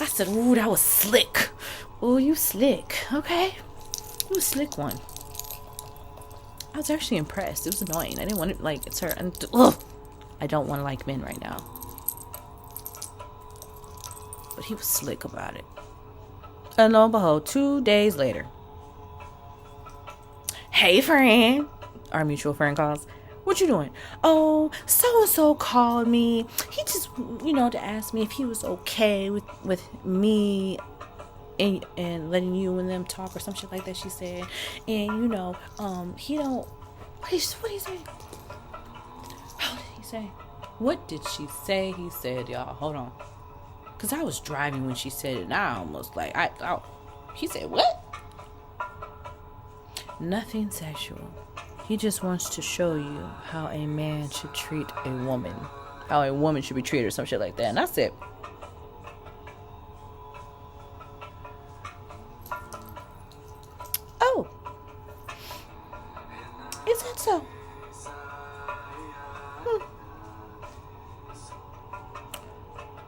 said, ooh, that was slick. Ooh, you slick. Okay. You a slick one. I was actually impressed. It was annoying. I didn't want to, like, it's her. I don't want to like men right now. But he was slick about it. And lo and behold, 2 days later. Hey, friend. Our mutual friend calls. What you doing? Oh, so-and-so called me. He just, to ask me if he was okay with me and letting you and them talk or some shit like that, she said. And, he don't... What did he say? How did he say? What did she say? He said, y'all, hold on. Because I was driving when she said it, and I almost like... He said, what? Nothing sexual. He just wants to show you how a man should treat a woman. How a woman should be treated or some shit like that. And I said... Oh. Is that so?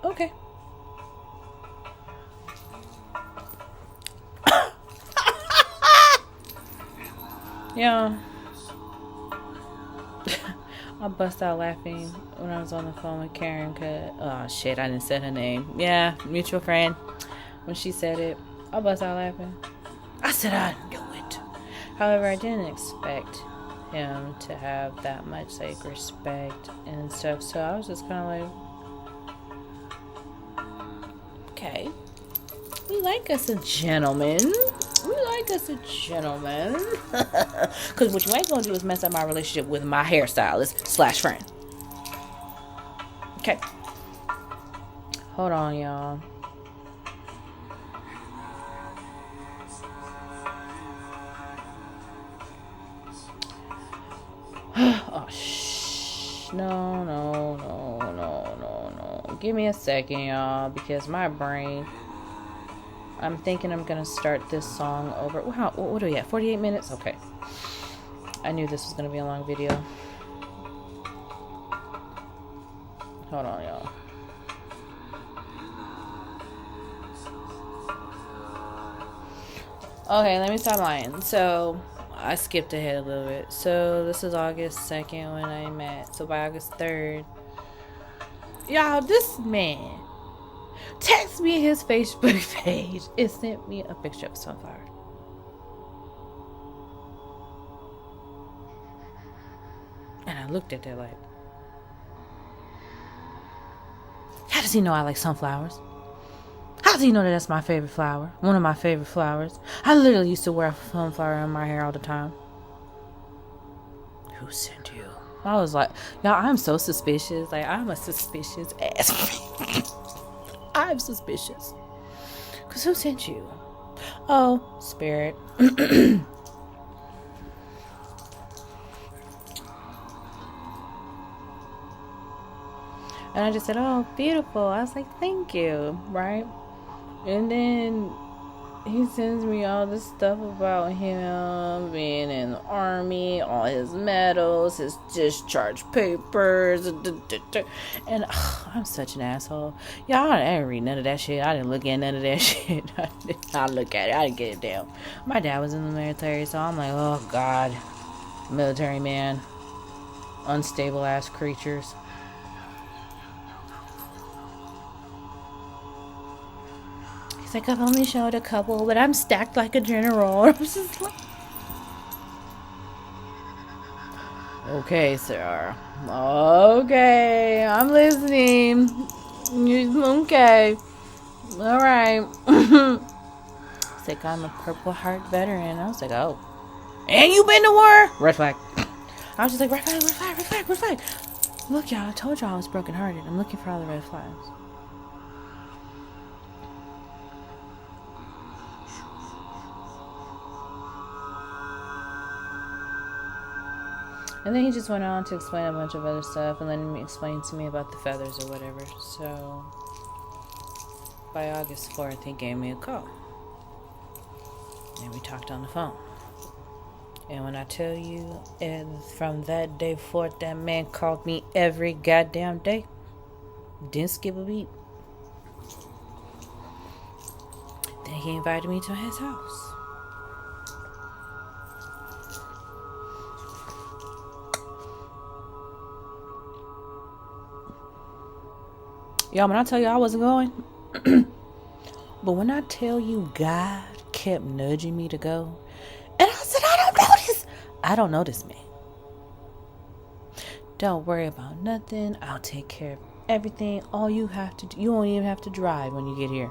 Okay. Yeah. I bust out laughing when I was on the phone with Karen because, oh shit, I didn't say her name. Yeah, mutual friend. When she said it, I bust out laughing. I said I knew it. However, I didn't expect him to have that much like respect and stuff. So I was just kind of like, okay, we like us a gentleman. Because what you ain't gonna do is mess up my relationship with my hairstylist / friend. Okay. Hold on, y'all. Oh, No. Give me a second, y'all, because my brain... I'm thinking I'm going to start this song over. Wow, what are we at? 48 minutes? Okay. I knew this was going to be a long video. Hold on, y'all. Okay, let me stop lying. So, I skipped ahead a little bit. So, this is August 2nd when I met. So, by August 3rd. Y'all, this man text me his Facebook page and sent me a picture of sunflower. And I looked at that like, how does he know I like sunflowers? How does he know that that's my favorite flower? One of my favorite flowers. I literally used to wear a sunflower in my hair all the time. Who sent you? I was like, y'all, I'm so suspicious. Like, I'm a suspicious ass. I'm suspicious. Because who sent you? Oh, spirit. And I just said, oh, beautiful. I was like, thank you. Right? And then he sends me all this stuff about him being in the army, all his medals, his discharge papers, and I'm such an asshole. Y'all, I didn't read none of that shit. I didn't look at none of that shit. I did not look at it. I didn't get it down. My dad was in the military, so I'm like, oh God, military man, unstable ass creatures. He's like, I've only showed a couple, but I'm stacked like a general. I was just like, okay, sir. Okay, I'm listening. Okay. All right. He's like, I'm a Purple Heart veteran. I was like, oh. And you been to war? Red flag. I was just like, red flag, red flag, red flag, red flag. Look, y'all, I told y'all I was brokenhearted. I'm looking for all the red flags. And then he just went on to explain a bunch of other stuff, and then he explained to me about the feathers or whatever. So by August 4th, he gave me a call. And we talked on the phone. And when I tell you, and from that day forth, that man called me every goddamn day. Didn't skip a beat. Then he invited me to his house. Y'all, when I tell you I wasn't going, but when I tell you God kept nudging me to go, and I said, I don't know this man. Don't worry about nothing. I'll take care of everything. All you have to do, you won't even have to drive when you get here.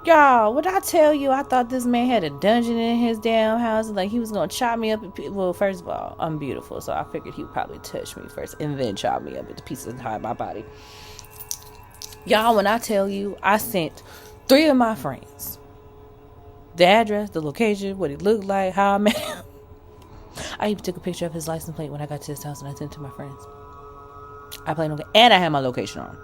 Y'all, when I tell you I thought this man had a dungeon in his damn house, like he was going to chop me up. Well, first of all, I'm beautiful, so I figured he would probably touch me first and then chop me up into pieces inside my body. Y'all, when I tell you, I sent 3 of my friends the address, the location, what he looked like, how I met him. I even took a picture of his license plate when I got to his house and I sent it to my friends. I played okay, and I had my location on.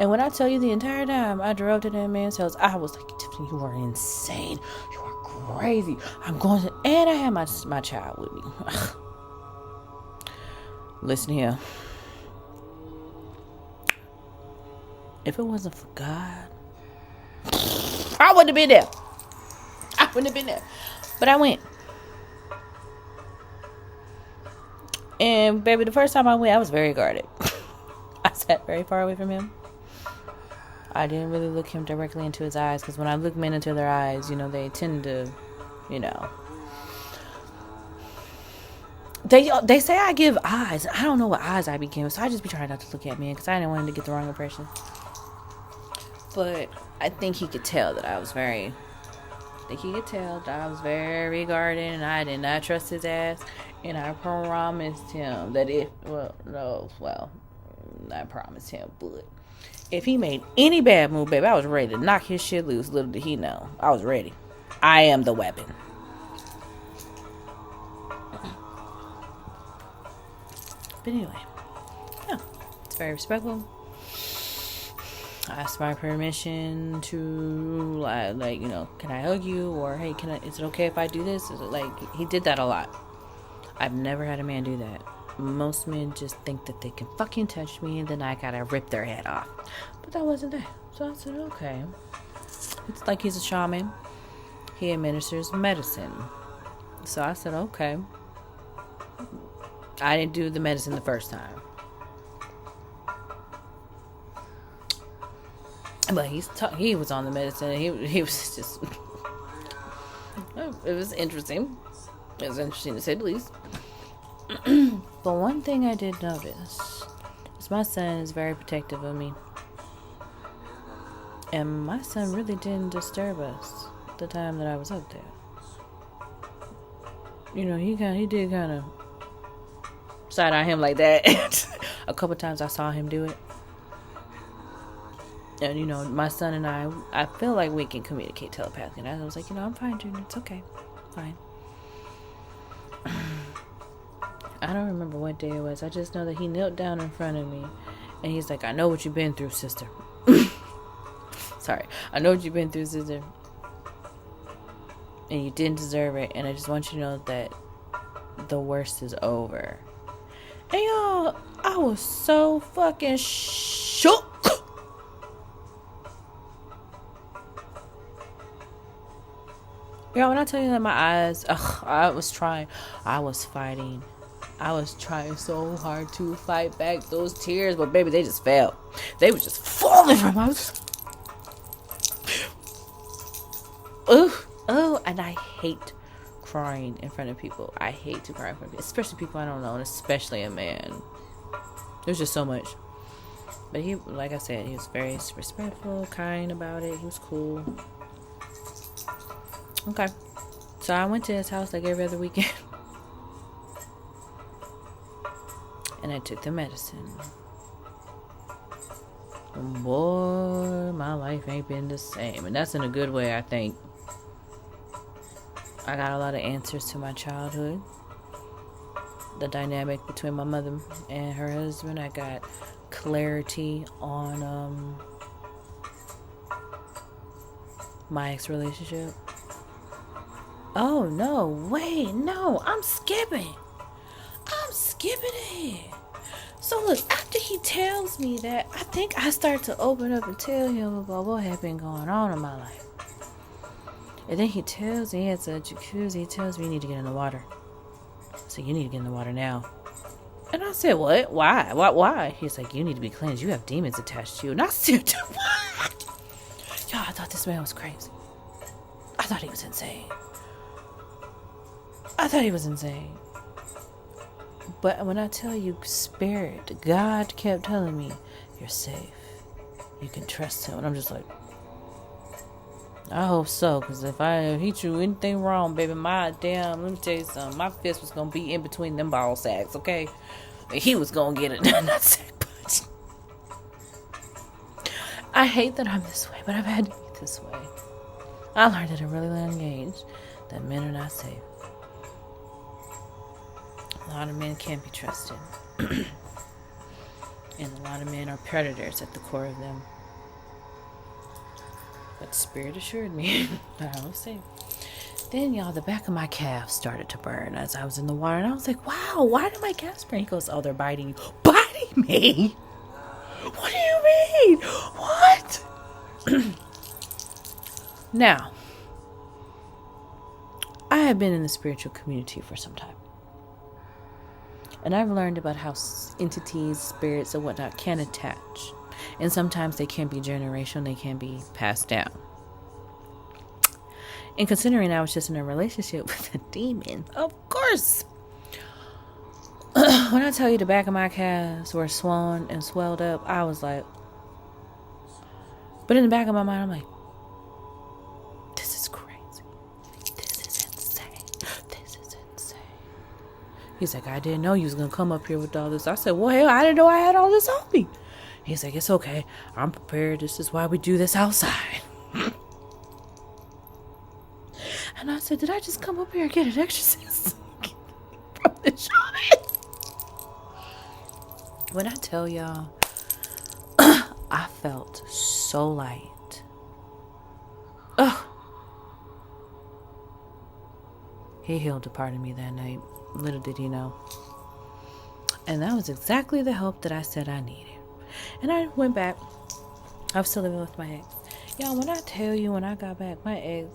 And when I tell you the entire time I drove to that man's house, I was like, Tiffany, you are insane. You are crazy. I'm going to... And I had my child with me. Listen here. If it wasn't for God, I wouldn't have been there. I wouldn't have been there. But I went. And baby, the first time I went, I was very guarded. I sat very far away from him. I didn't really look him directly into his eyes, because when I look men into their eyes, you know, they tend to, you know, they say I give eyes. I don't know what eyes I be giving, so I just be trying not to look at men because I didn't want him to get the wrong impression. But I think he could tell that I was very guarded, and I did not trust his ass. And I promised him that I promised him, but if he made any bad move, baby, I was ready to knock his shit loose. Little did he know, I was ready. I am the weapon. But anyway, yeah, it's very respectful. I asked my permission to, like, you know, can I hug you? Or, hey, is it okay if I do this? Is it like, he did that a lot. I've never had a man do that. Most men just think that they can fucking touch me and then I gotta rip their head off. But that wasn't that. So I said, okay. It's like he's a shaman. He administers medicine. So I said, okay. I didn't do the medicine the first time. But he was on the medicine. He was just... It was interesting. It was interesting to say the least. But one thing I did notice is my son is very protective of me. And my son really didn't disturb us the time that I was up there. You know, he did kind of side on him like that. A couple times I saw him do it. And, you know, my son and I feel like we can communicate telepathically. And I was like, you know, I'm fine, Junior. It's okay. Fine. I don't remember what day it was. I just know that he knelt down in front of me And he's like, I know what you've been through, sister. Sorry. I know what you've been through, sister. And you didn't deserve it. And I just want you to know that the worst is over. And y'all, I was so fucking shook. Y'all, when I tell you that my eyes, I was fighting. I was trying so hard to fight back those tears, but baby, they just fell. They were just falling from my... Oh, and I hate crying in front of people. I hate to cry in front of people, especially people I don't know, and especially a man. There's just so much. But he, like I said, he was very respectful, kind about it. He was cool. Okay. So I went to his house like every other weekend. And I took the medicine. And boy, my life ain't been the same. And that's in a good way, I think. I got a lot of answers to my childhood. The dynamic between my mother and her husband. I got clarity on my ex-relationship. Oh, no. Wait, no. I'm skipping it. So look, after he tells me that, I think I start to open up and tell him about what had been going on in my life. And then he tells me, he has a jacuzzi, he tells me you need to get in the water. So you need to get in the water now. And I said, what? Why? He's like, you need to be cleansed. You have demons attached to you. And I said, what? Y'all, I thought this man was crazy. I thought he was insane. But when I tell you, Spirit, God kept telling me, you're safe. You can trust him. And I'm just like, I hope so. Because if he do anything wrong, baby, let me tell you something. My fist was going to be in between them ball sacks, okay? And he was going to get it. Not sack punch. I hate that I'm this way, but I've had to be this way. I learned at a really young age that men are not safe. A lot of men can't be trusted. And a lot of men are predators at the core of them. But Spirit assured me that I was safe. Then, y'all, the back of my calf started to burn as I was in the water. And I was like, wow, why did my calves burn? He goes, oh, they're biting you. Biting me? What do you mean? What? Now, I have been in the spiritual community for some time. And I've learned about how entities, spirits, and whatnot can attach. And sometimes they can be generational, they can be passed down. And considering I was just in a relationship with a demon, of course. When I tell you the back of my calves were swollen and swelled up, I was like... But in the back of my mind, I'm like, this is crazy. This is insane. He's like, I didn't know you was going to come up here with all this. I said, well, hell, I didn't know I had all this on me. He's like, it's okay. I'm prepared. This is why we do this outside. And I said, did I just come up here and get an exorcism from the shaman? When I tell y'all, I felt so light. Ugh. He healed a part of me that night. Little did he know. And that was exactly the help that I said I needed. And I went back. I was still living with my ex. Y'all, when I tell you, when I got back, my ex,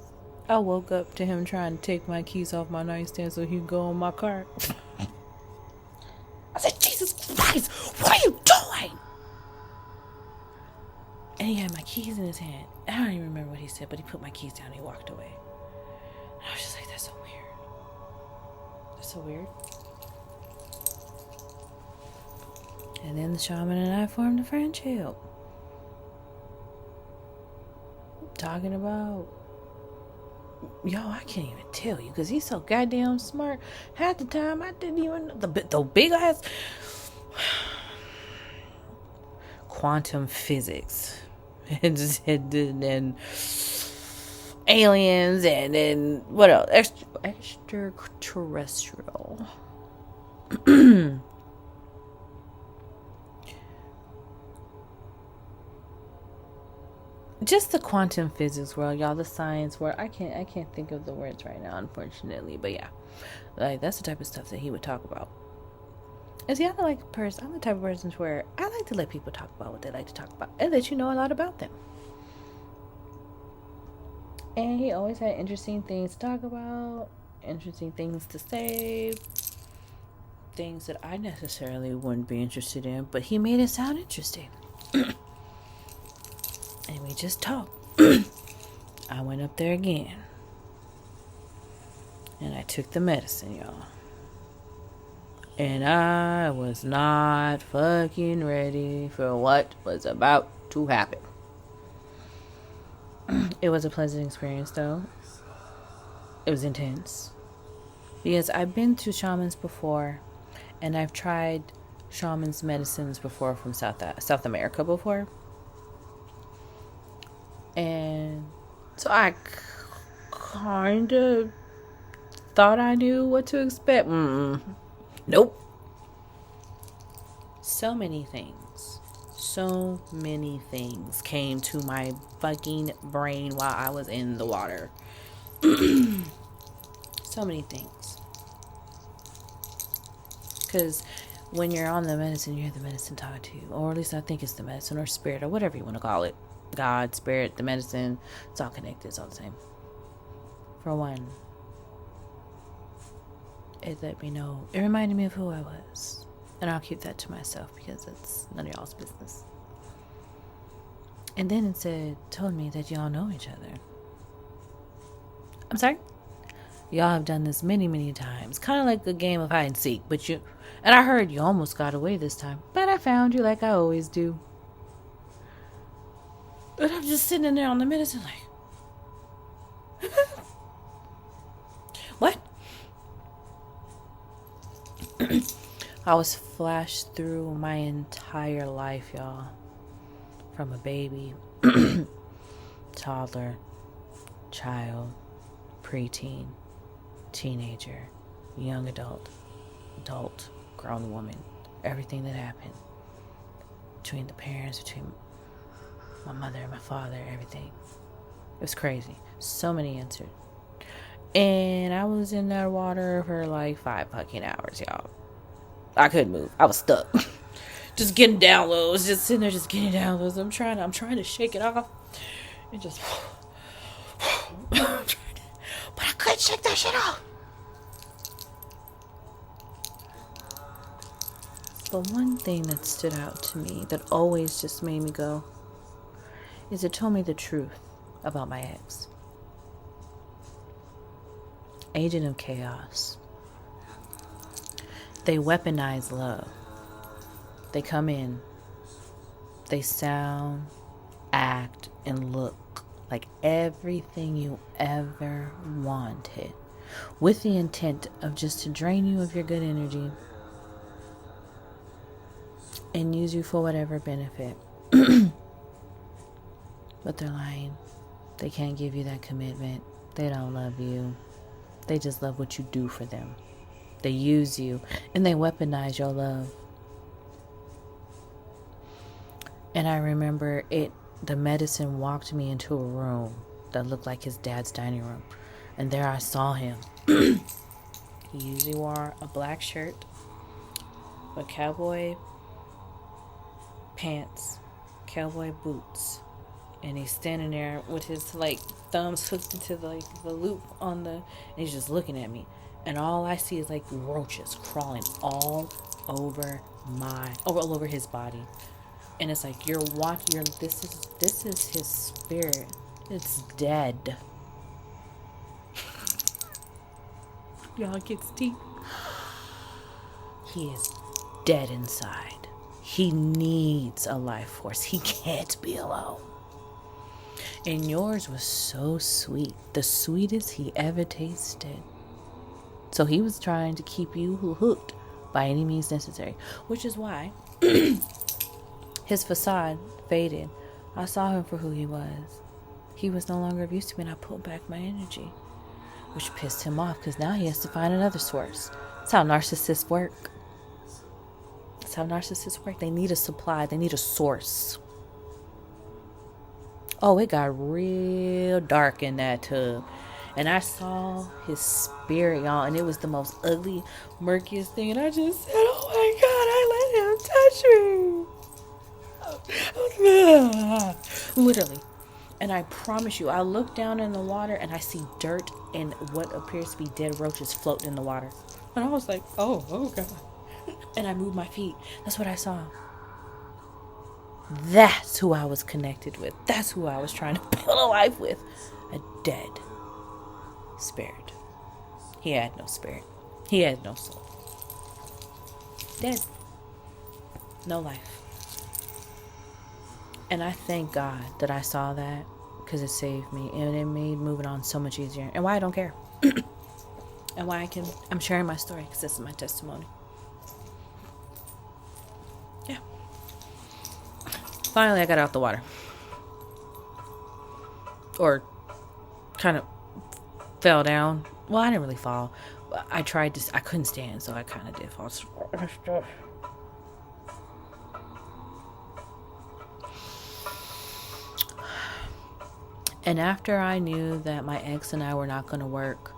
I woke up to him trying to take my keys off my nightstand so he could go on my car. I said, Jesus Christ, what are you doing? And he had my keys in his hand. I don't even remember what he said, but he put my keys down and he walked away. And I was just like, that's so weird. That's so weird. And then the shaman and I formed a friendship. Talking about... Yo, I can't even tell you because he's so goddamn smart. Half the time I didn't even know. The big ass... Quantum physics. and aliens and then... What else? Extraterrestrial. just the quantum physics world, y'all, the science world. I can't think of the words right now, unfortunately. But yeah, like that's the type of stuff that he would talk about. And see, I'm the type of person where I like to let people talk about what they like to talk about and let you know a lot about them. And he always had interesting things to talk about, interesting things to say, things that I necessarily wouldn't be interested in, but he made it sound interesting. And we just talked. I went up there again. And I took the medicine, y'all. And I was not fucking ready for what was about to happen. It was a pleasant experience, though. It was intense. Because I've been to shamans before, and I've tried shamans' medicines before from South America before. And so I kind of thought I knew what to expect. Nope. So many things came to my fucking brain while I was in the water. So many things. Because when you're on the medicine, you hear the medicine talk to you. Or at least I think it's the medicine or spirit or whatever you want to call it. God, spirit, the medicine. It's all connected. It's all the same. For one, it let me know. It reminded me of who I was. And I'll keep that to myself because it's none of y'all's business. And then it told me that y'all know each other. I'm sorry? Y'all have done this many, many times. Kind of like a game of hide and seek. And I heard you almost got away this time. But I found you like I always do. But I'm just sitting there on the medicine like... What? I was flashed through my entire life, y'all. From a baby, toddler, child, preteen, teenager, young adult, grown woman. Everything that happened. Between the parents, between my mother and my father, everything. It was crazy. So many answers. And I was in that water for like 5 fucking hours, y'all. I couldn't move. I was stuck. Just getting down low. I was just sitting there just getting down low. I'm trying to shake it off. And just... But I couldn't shake that shit off. But one thing that stood out to me that always just made me go is it told me the truth about my ex. Agent of Chaos. They weaponize love. They come in. They sound, act, and look like everything you ever wanted, with the intent of just to drain you of your good energy and use you for whatever benefit. But they're lying. They can't give you that commitment. They don't love you. They just love what you do for them. They use you and they weaponize your love. And I remember the medicine walked me into a room that looked like his dad's dining room. And there I saw him. He usually wore a black shirt, a cowboy pants, cowboy boots. And he's standing there with his thumbs hooked into the loop on and he's just looking at me. And all I see is roaches crawling all over his body. And it's like this is his spirit. It's dead. Y'all get deep. He is dead inside. He needs a life force. He can't be alone. And yours was so sweet. The sweetest he ever tasted. So he was trying to keep you hooked by any means necessary. Which is why his facade faded. I saw him for who he was. He was no longer of use to me and I pulled back my energy. Which pissed him off because now he has to find another source. That's how narcissists work. They need a supply. They need a source. Oh, it got real dark in that tub. And I saw his spirit, y'all, and it was the most ugly, murkiest thing. And I just said, oh my God, I let him touch me. Literally. And I promise you, I look down in the water and I see dirt and what appears to be dead roaches floating in the water. And I was like, oh God. And I moved my feet. That's what I saw. That's who I was connected with. That's who I was trying to build a life with. A dead spirit. He had no spirit. He had no soul. Dead. No life. And I thank God that I saw that, because it saved me and it made moving on so much easier. And why I don't care. And why I'm sharing my story, because this is my testimony. Yeah. Finally, I got out the water. Or kind of fell down. Well, I didn't really fall. I tried to, I couldn't stand, so I kind of did fall. And after I knew that my ex and I were not going to work,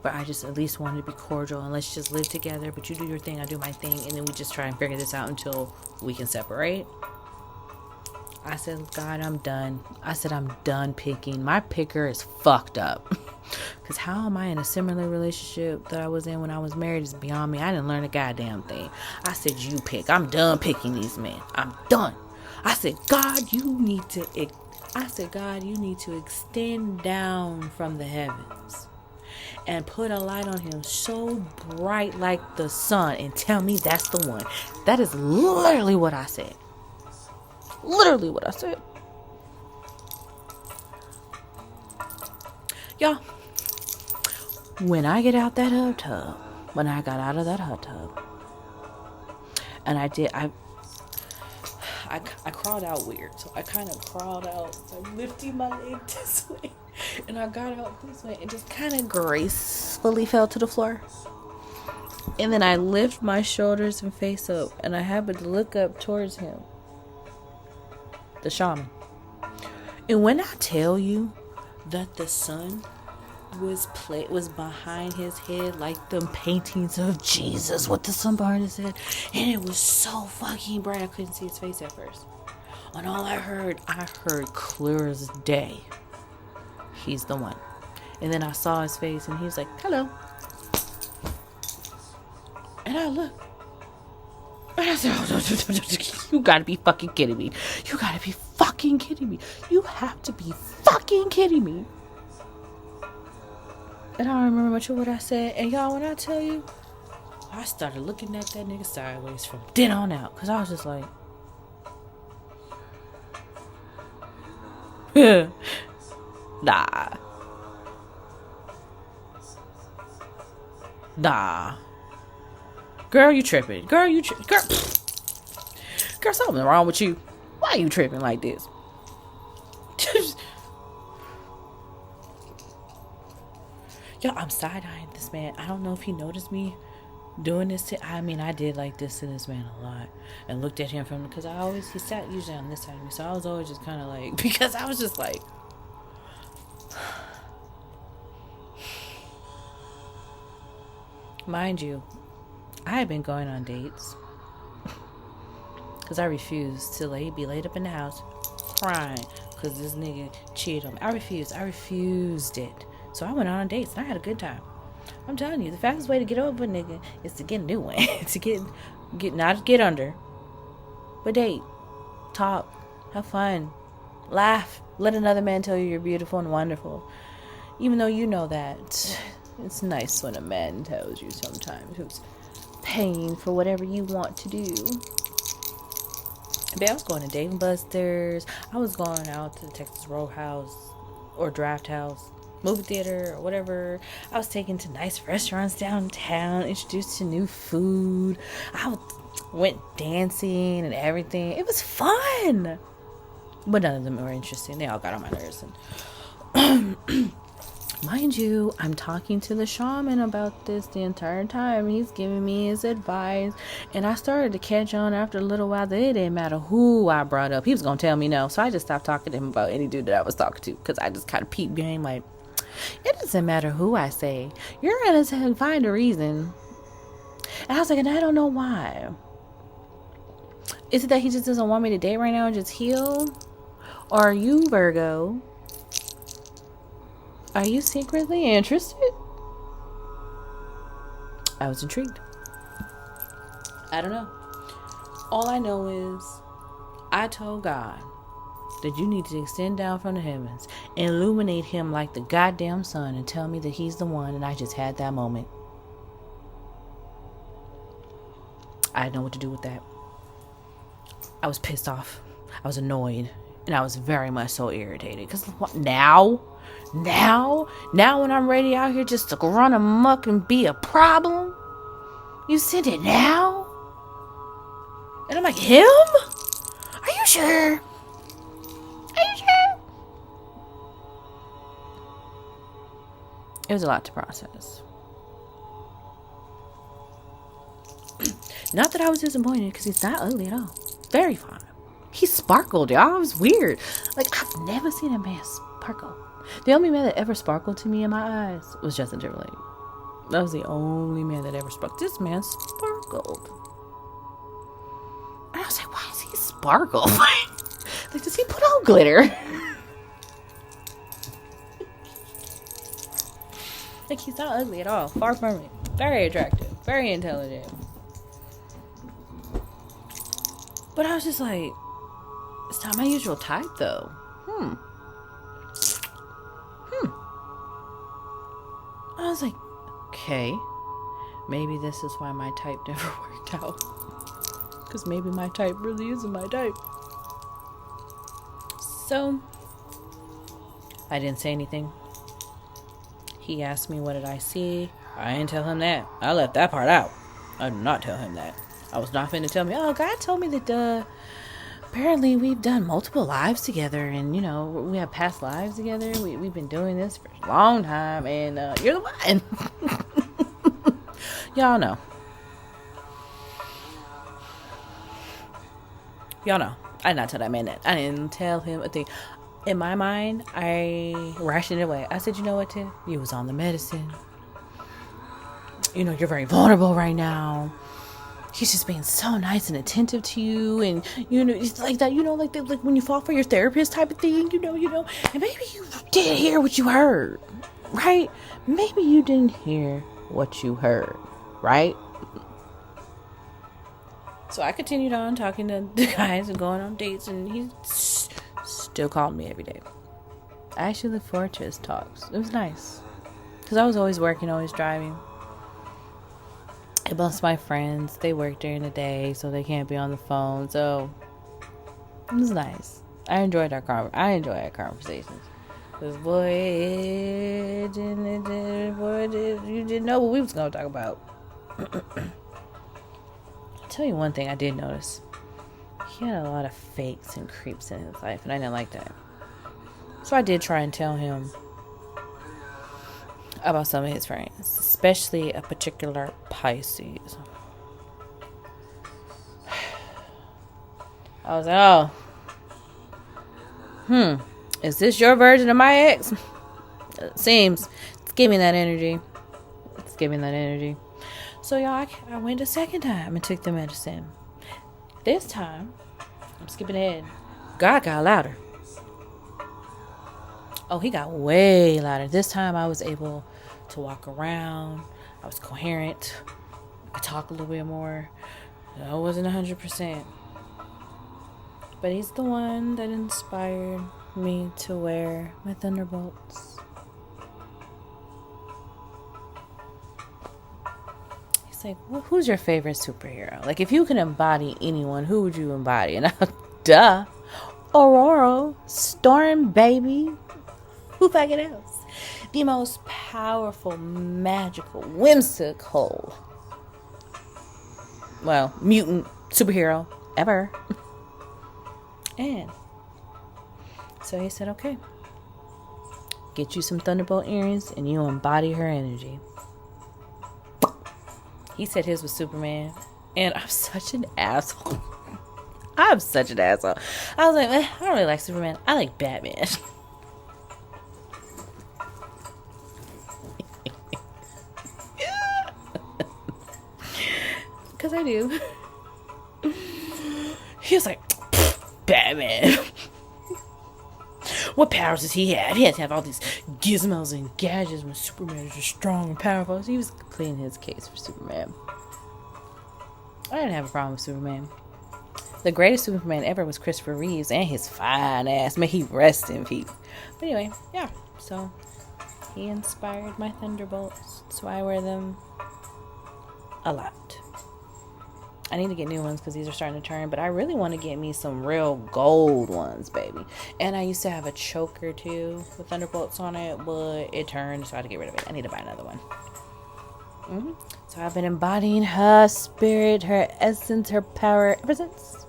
but I just at least wanted to be cordial and let's just live together, but you do your thing, I do my thing, and then we just try and figure this out until we can separate. I said, God, I'm done. I said, I'm done picking. My picker is fucked up. Because how am I in a similar relationship that I was in when I was married is beyond me. I didn't learn a goddamn thing. I said, you pick. I'm done picking these men. I'm done. I said, God, you need to extend down from the heavens and put a light on him so bright like the sun and tell me that's the one. That is literally what I said. Literally what I said. Y'all, when I get out that hot tub, when I got out of that hot tub, and I crawled out weird. So I kind of crawled out, like lifting my leg this way. And I got out this way and just kind of gracefully fell to the floor. And then I lift my shoulders and face up. And I happened to look up towards him. The shaman. And when I tell you that the sun was behind his head like them paintings of Jesus with the sun behind his head, and it was so fucking bright I couldn't see his face at first. And all I heard clear as day, he's the one. And then I saw his face and he was like, hello. And I looked and I said, you gotta be fucking kidding me. You gotta be fucking kidding me. You have to be fucking kidding me. And I don't remember much of what I said. And y'all, when I tell you, I started looking at that nigga sideways from then on out. Because I was just like, Nah. Girl, you tripping. Girl, something wrong with you. Why are you tripping like this? Yo, I'm side-eyeing this man. I don't know if he noticed me doing this. I did like this to this man a lot. And looked at him because he sat usually on this side of me. So I was always just kind of like, because I was just like, mind you, I had been going on dates. Because I refused to be laid up in the house crying because this nigga cheated on me. I refused it. So I went on dates and I had a good time. I'm telling you, the fastest way to get over a nigga is to get a new one. to not get under, but date, talk, have fun, laugh, let another man tell you you're beautiful and wonderful. Even though you know that. It's nice when a man tells you sometimes who's paying for whatever you want to do. But I was going to Dave & Buster's. I was going out to the Texas Roadhouse or Draft House, movie theater or whatever. I was taken to nice restaurants downtown, introduced to new food. I went dancing and everything. It was fun. But none of them were interesting. They all got on my nerves. And Mind you, I'm talking to the shaman about this the entire time. He's giving me his advice. And I started to catch on after a little while that it didn't matter who I brought up. He was going to tell me no. So I just stopped talking to him about any dude that I was talking to. Because I just kind of peeped game like, it doesn't matter who I say. You're going to find a reason. And I was like, and I don't know why. Is it that he just doesn't want me to date right now and just heal? Or are you, Virgo? Are you secretly interested? I was intrigued. I don't know. All I know is I told God that you need to extend down from the heavens and illuminate him like the goddamn sun and tell me that he's the one, and I just had that moment. I didn't know what to do with that. I was pissed off. I was annoyed. And I was very much so irritated. Because now when I'm ready out here just to run amok and be a problem, you send it now? And I'm like, him? Are you sure? Are you sure? It was a lot to process. Not that I was disappointed, because he's not ugly at all. Very fine. He sparkled, y'all. It was weird. Like, I've never seen a man sparkle. The only man that ever sparkled to me in my eyes was Justin Timberlake. That was the only man that ever sparkled. This man sparkled. And I was like, why does he sparkle? Like, does he put on glitter? Like, he's not ugly at all. Far from it. Very attractive. Very intelligent. But I was just like, it's not my usual type, though. I was like, okay. Maybe this is why my type never worked out. Because maybe my type really isn't my type. So, I didn't say anything. He asked me, what did I see? I didn't tell him that. I left that part out. I did not tell him that. I was not finna tell me, oh, God told me that, apparently we've done multiple lives together, and, you know, we have past lives together. We've been doing this for a long time, and, you're the one. Y'all know. Y'all know. I did not tell that man that. I didn't tell him a thing. In my mind, I rationed it away. I said, you know what, Tim? You was on the medicine. You know, you're very vulnerable right now. He's just being so nice and attentive to you, and you know, it's like that, you know, like when you fall for your therapist type of thing, you know, and maybe you didn't hear what you heard, right? Maybe you didn't hear what you heard, right? So I continued on talking to the guys and going on dates, and he still called me every day. I actually look forward to his talks. It was nice, because I was always working, always driving. And most of my friends, they work during the day, so they can't be on the phone. So it was nice. I enjoyed our conversations. Because boy, you didn't know what we was gonna talk about. I'll tell you one thing I did notice. He had a lot of fakes and creeps in his life, and I didn't like that. So I did try and tell him about some of his friends, especially a particular Pisces. I was like, is this your version of my ex? It seems. It's giving that energy. So y'all, I went a second time and took the medicine. This time, I'm skipping ahead. God got louder. Oh, he got way louder. This time I was able to walk around. I was coherent. I could talk a little bit more. I wasn't 100%. But he's the one that inspired me to wear my thunderbolts. He's like, well, who's your favorite superhero? Like, if you can embody anyone, who would you embody? And duh. Aurora. Storm, baby. Who fucking else? The most powerful, magical, whimsical, mutant superhero ever. And so he said, okay, Get you some Thunderbolt earrings and you embody her energy. He said his was Superman. And I'm such an asshole. I'm such an asshole. I was like, I don't really like Superman. I like Batman. Because I do. He was like, Batman. What powers does he have? He has to have all these gizmos and gadgets when Superman is just strong and powerful. So he was pleading his case for Superman. I didn't have a problem with Superman. The greatest Superman ever was Christopher Reeves and his fine ass. May he rest in peace. But anyway, yeah. So he inspired my Thunderbolts. So I wear them a lot. I need to get new ones because these are starting to turn. But I really want to get me some real gold ones, baby. And I used to have a choker too with Thunderbolts on it. But it turned, so I had to get rid of it. I need to buy another one. So I've been embodying her spirit, her essence, her power ever since.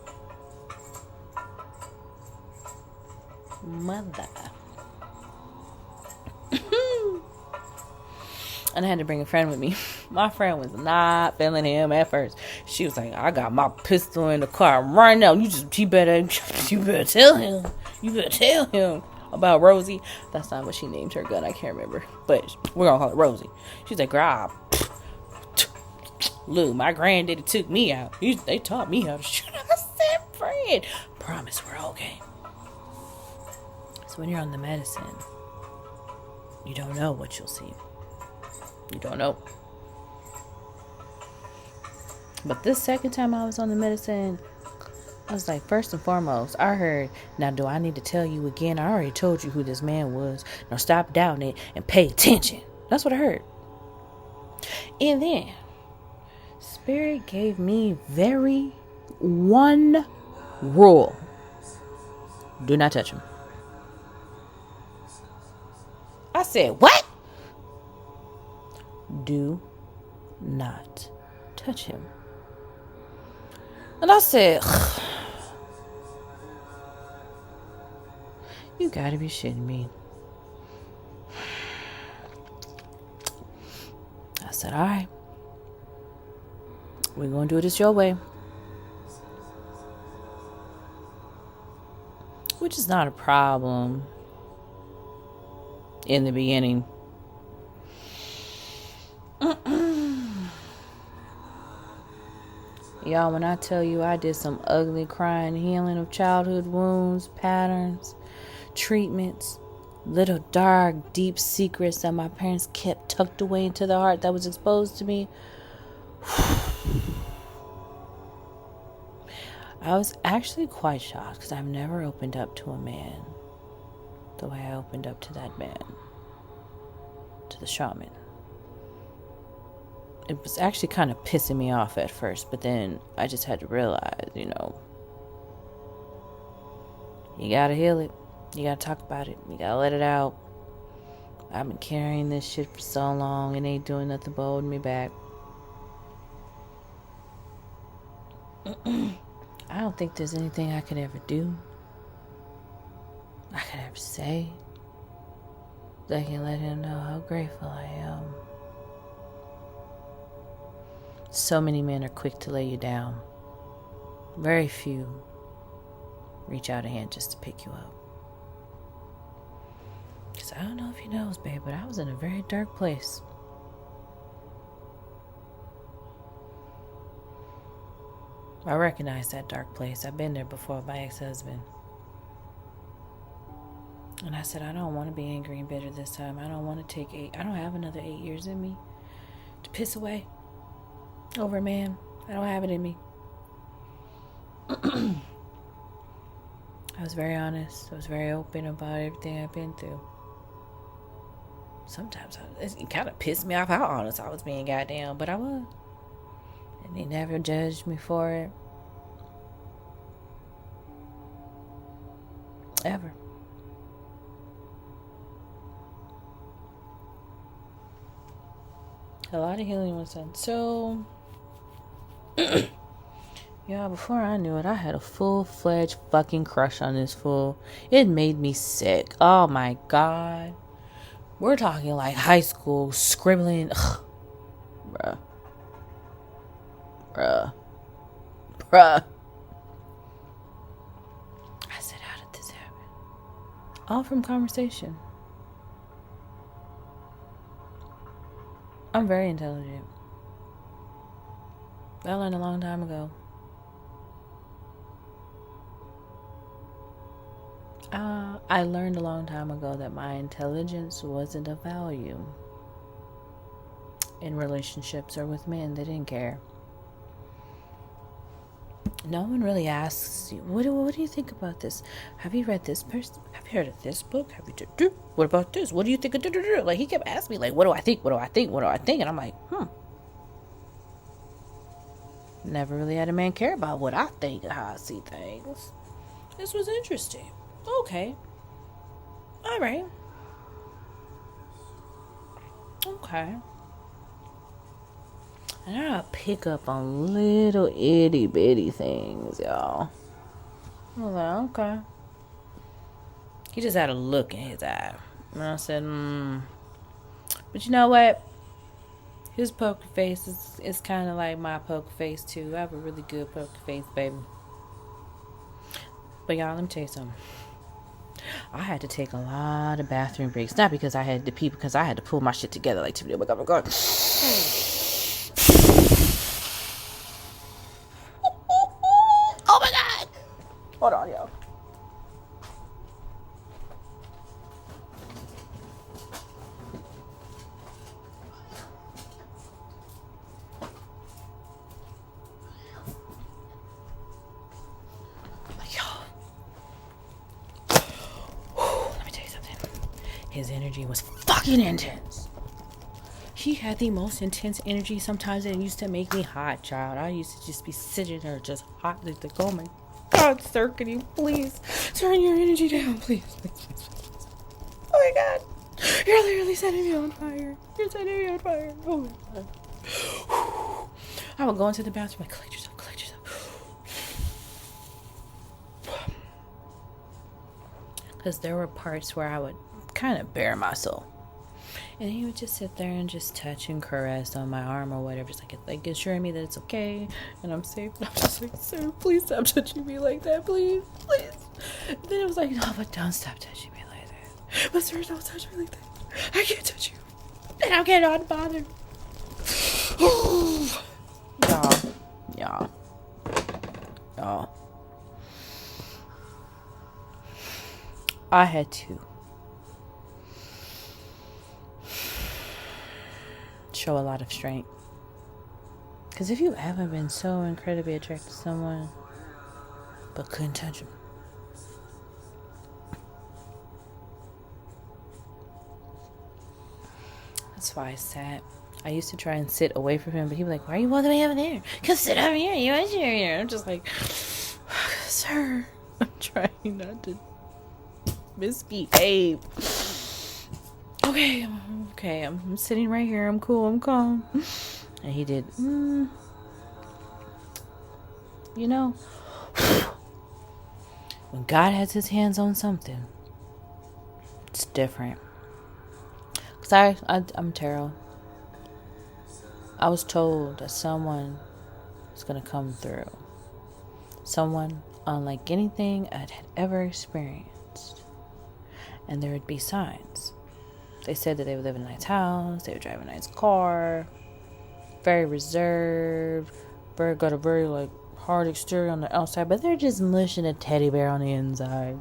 Mother. And I had to bring a friend with me. My friend was not feeling him at first. She was like, I got my pistol in the car right now. You better tell him. You better tell him about Rosie. That's not what she named her gun. I can't remember. But we're going to call it Rosie. She's like, girl, look, my granddaddy took me out. They taught me how to shoot. I said, Fred, promise we're okay. So when you're on the medicine, you don't know what you'll see. You don't know. But this second time I was on the medicine, I was like, first and foremost, I heard, now do I need to tell you again? I already told you who this man was. Now stop doubting it and pay attention. That's what I heard. And then Spirit gave me one rule. Do not touch him. I said, what? Do not touch him. And I said, you gotta be shitting me. I said, all right. We're gonna do this your way. Which is not a problem in the beginning. Y'all, when I tell you I did some ugly crying, healing of childhood wounds, patterns, treatments, little dark, deep secrets that my parents kept tucked away into the heart that was exposed to me. I was actually quite shocked because I've never opened up to a man the way I opened up to that man, to the shaman. It was actually kind of pissing me off at first, but then I just had to realize, you gotta heal it. You gotta talk about it. You gotta let it out. I've been carrying this shit for so long and ain't doing nothing but holding me back. I don't think there's anything I could ever do, I could ever say, that can let him know how grateful I am. So many men are quick to lay you down. Very few reach out a hand just to pick you up. Because I don't know if he knows, babe, but I was in a very dark place. I recognize that dark place. I've been there before with my ex-husband. And I said, I don't want to be angry and bitter this time. I don't want to I don't have another 8 years in me to piss away over a man. I don't have it in me. I was very honest. I was very open about everything I've been through. Sometimes it kind of pissed me off how honest I was being, goddamn, but I was. And they never judged me for it. Ever. A lot of healing was done. So, yeah, before I knew it, I had a full-fledged fucking crush on this fool. It made me sick. Oh my God. We're talking like high school scribbling. Ugh. Bruh. Bruh. Bruh. I said, how did this happen? All from conversation. I'm very intelligent. I learned a long time ago. I learned a long time ago that my intelligence wasn't of value in relationships or with men. They didn't care. No one really asks you, what do you think about this? Have you read this person? Have you heard of this book? Have you what about this? What do you think of like he kept asking me like, what do I think? What do I think? What do I think? And I'm like, never really had a man care about what I think and how I see things. This was interesting. Okay. All right. Okay. And I pick up on little itty bitty things, y'all. I was like, okay. He just had a look in his eye. And I said, But you know what? His poker face is kind of like my poker face, too. I have a really good poker face, baby. But y'all, let me tell you something. I had to take a lot of bathroom breaks. Not because I had to pee, because I had to pull my shit together like Tiffany. Oh my God. Oh my God. Hold on, y'all. His energy was fucking intense. He had the most intense energy. Sometimes it used to make me hot, child. I used to just be sitting there just hot. Like, oh my God, sir, can you please turn your energy down, please. Oh my God. You're literally setting me on fire. You're setting me on fire. Oh my God. I would go into the bathroom like, collect yourself. Because there were parts where I would kind of bare my soul. And he would just sit there and just touch and caress on my arm or whatever, just like assuring me that it's okay and I'm safe. And I'm just like, sir, please stop touching me like that, please. And then it was like, no, but don't stop touching me like that. But sir, don't touch me like that. I can't touch you. And I'm getting unbothered. Y'all. I had to show a lot of strength. Because if you haven't been so incredibly attracted to someone but couldn't touch them, that's why I sat. I used to try and sit away from him, but he'd be like, why are you all the way over there? Come sit over here. You want here. I'm just like, sir, I'm trying not to misbehave. Okay, I'm sitting right here. I'm cool. I'm calm. And he did, you know, when God has his hands on something, it's different. Because I'm tarot. I was told that someone was going to come through. Someone unlike anything I had ever experienced. And there would be signs. They said that they would live in a nice house, they would drive a nice car, very reserved, got a very like hard exterior on the outside, but they're just mushing a teddy bear on the inside.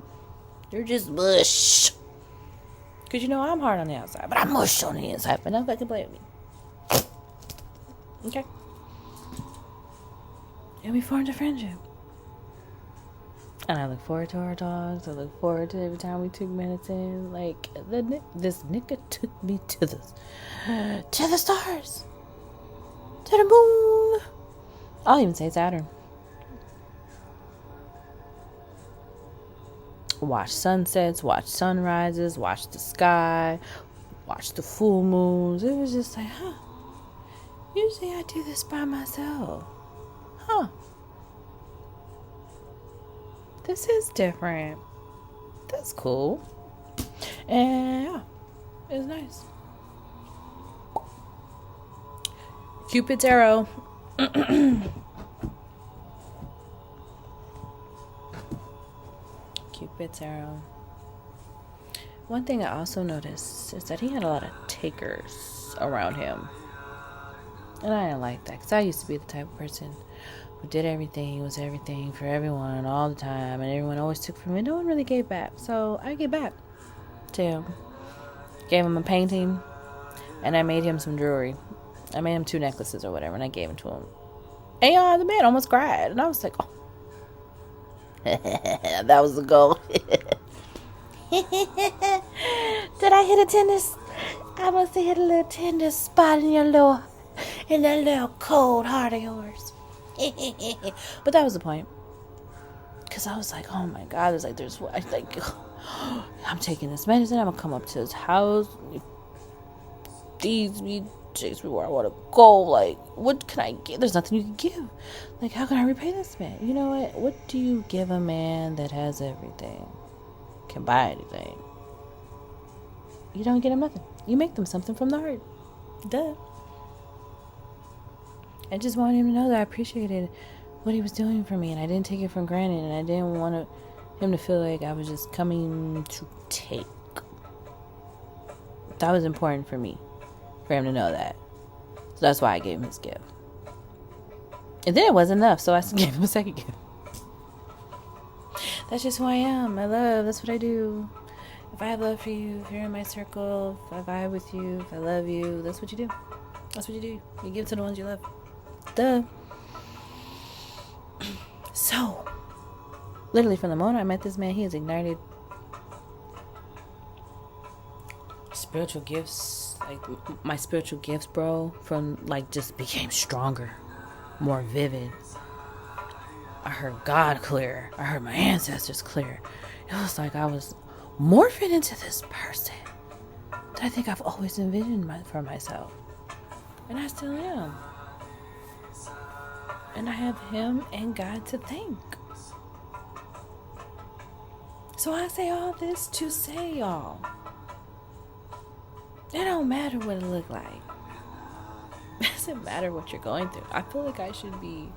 They're just mush. Because you know I'm hard on the outside, but I'm mush on the inside, but nobody can play with me. Okay. And we formed a friendship. And I look forward to our dogs. I look forward to every time we took medicine. Like, this nigga took me to the stars. To the moon. I'll even say Saturn. Watch sunsets, watch sunrises, watch the sky, watch the full moons. It was just like, usually I do this by myself. This is different. That's cool. And yeah, It's nice. Cupid's arrow. Cupid's arrow. One thing I also noticed is that he had a lot of takers around him. And I didn't like that, because I used to be the type of person who did everything, was everything for everyone all the time, and everyone always took from me. No one really gave back. So I gave back to him. Gave him a painting, and I made him some jewelry. I made him 2 necklaces or whatever, and I gave them to him. And the man almost cried. And I was like, oh. That was the goal. Did I hit a tender? I must have hit a little tender spot in that little cold heart of yours. But that was the point. Because I was like, oh my God, I'm taking this medicine, I'm going to come up to his house, takes me where I want to go, like, what can I give? There's nothing you can give. Like, how can I repay this man? You know what do you give a man that has everything, can buy anything? You don't get him nothing. You make them something from the heart. Duh. I just wanted him to know that I appreciated what he was doing for me, and I didn't take it for granted, and I didn't want him to feel like I was just coming to take. That was important for me, for him to know that. So that's why I gave him his gift. And then it wasn't enough, so I gave him a second gift. That's just who I am. I love. That's what I do. If I have love for you, if you're in my circle, if I vibe with you, if I love you, that's what you do. That's what you do. You give to the ones you love. Duh. So, literally from the moment I met this man, he has ignited spiritual gifts. Like, my spiritual gifts, bro, just became stronger, more vivid. I heard God clear. I heard my ancestors clear. It was like I was morphing into this person that I think I've always envisioned for myself. And I still am. And I have him and God to thank. So I say all this to say, y'all, it don't matter what it look like. It doesn't matter what you're going through. I feel like I should be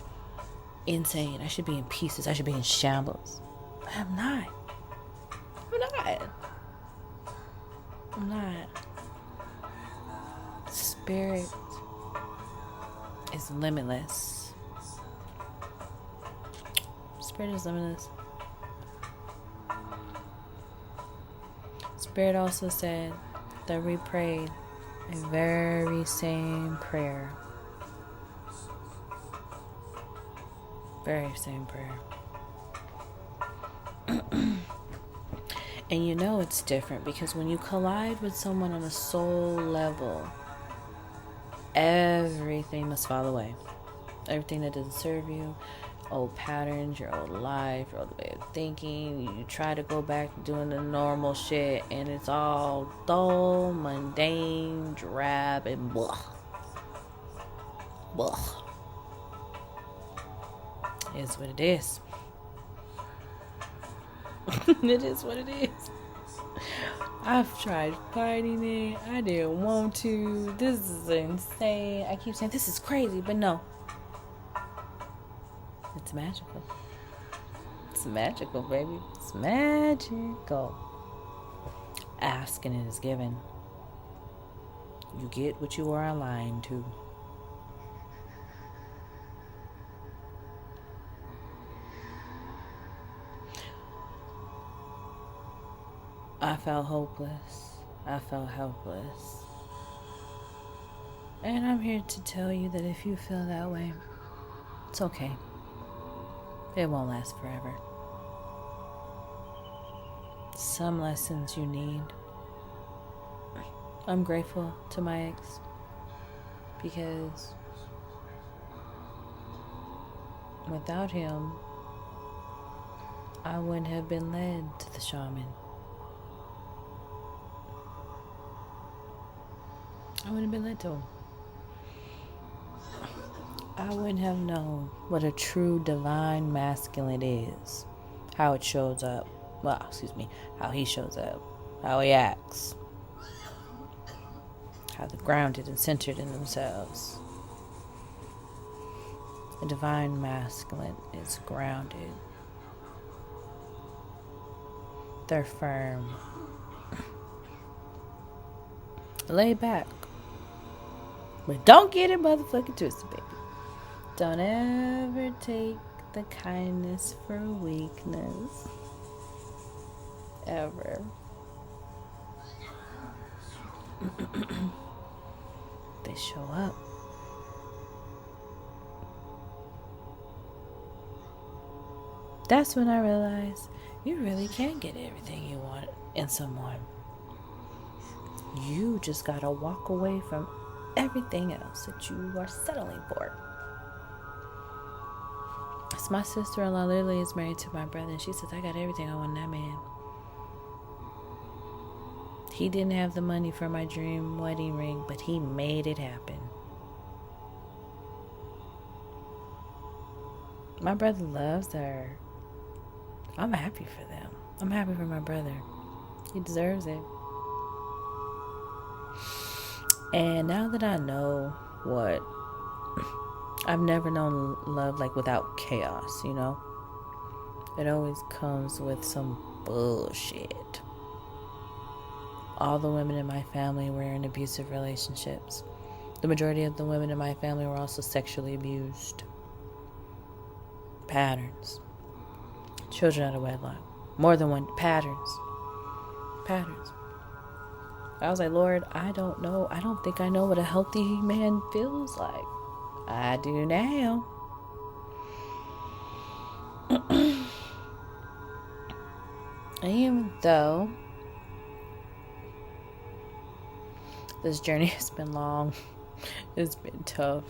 insane. I should be in pieces. I should be in shambles. But I'm not. I'm not. Spirit is limitless. Spirit is limitless. Spirit also said that we prayed a very same prayer. Very same prayer. And you know it's different because when you collide with someone on a soul level, everything must fall away. Everything that doesn't serve you, old patterns, your old life, your old way of thinking. You try to go back to doing the normal shit, and it's all dull, mundane, drab, and blah. Blah. It's what it is. It is what it is. I've tried fighting it. I didn't want to. This is insane. I keep saying this is crazy, but no. It's magical. It's magical, baby. It's magical. Ask and it is given. You get what you are aligned to. I felt hopeless. I felt helpless. And I'm here to tell you that if you feel that way, it's okay. It won't last forever. Some lessons you need. I'm grateful to my ex because without him, I wouldn't have been led to the shaman. I wouldn't have been led to him. I wouldn't have known what a true divine masculine is. How it shows up. Well, how he shows up. How he acts. how they're grounded and centered in themselves. The divine masculine is grounded. They're firm. Lay back. But don't get it motherfucking twisted, baby. Don't ever take the kindness for weakness. Ever. They show up. That's when I realized you really can get everything you want in someone. You just gotta walk away from everything else that you are settling for. So my sister-in-law literally is married to my brother, and she says, I got everything I want in that man. He didn't have the money for my dream wedding ring, but he made it happen. My brother loves her. I'm happy for them. I'm happy for my brother. He deserves it. And now that I know what, I've never known love like without chaos, you know? It always comes with some bullshit. All the women in my family were in abusive relationships. The majority of the women in my family were also sexually abused. Patterns. Children out of wedlock. More than one. Patterns. I was like, Lord, I don't know. I don't think I know what a healthy man feels like. I do now. Even though this journey has been long, it's been tough.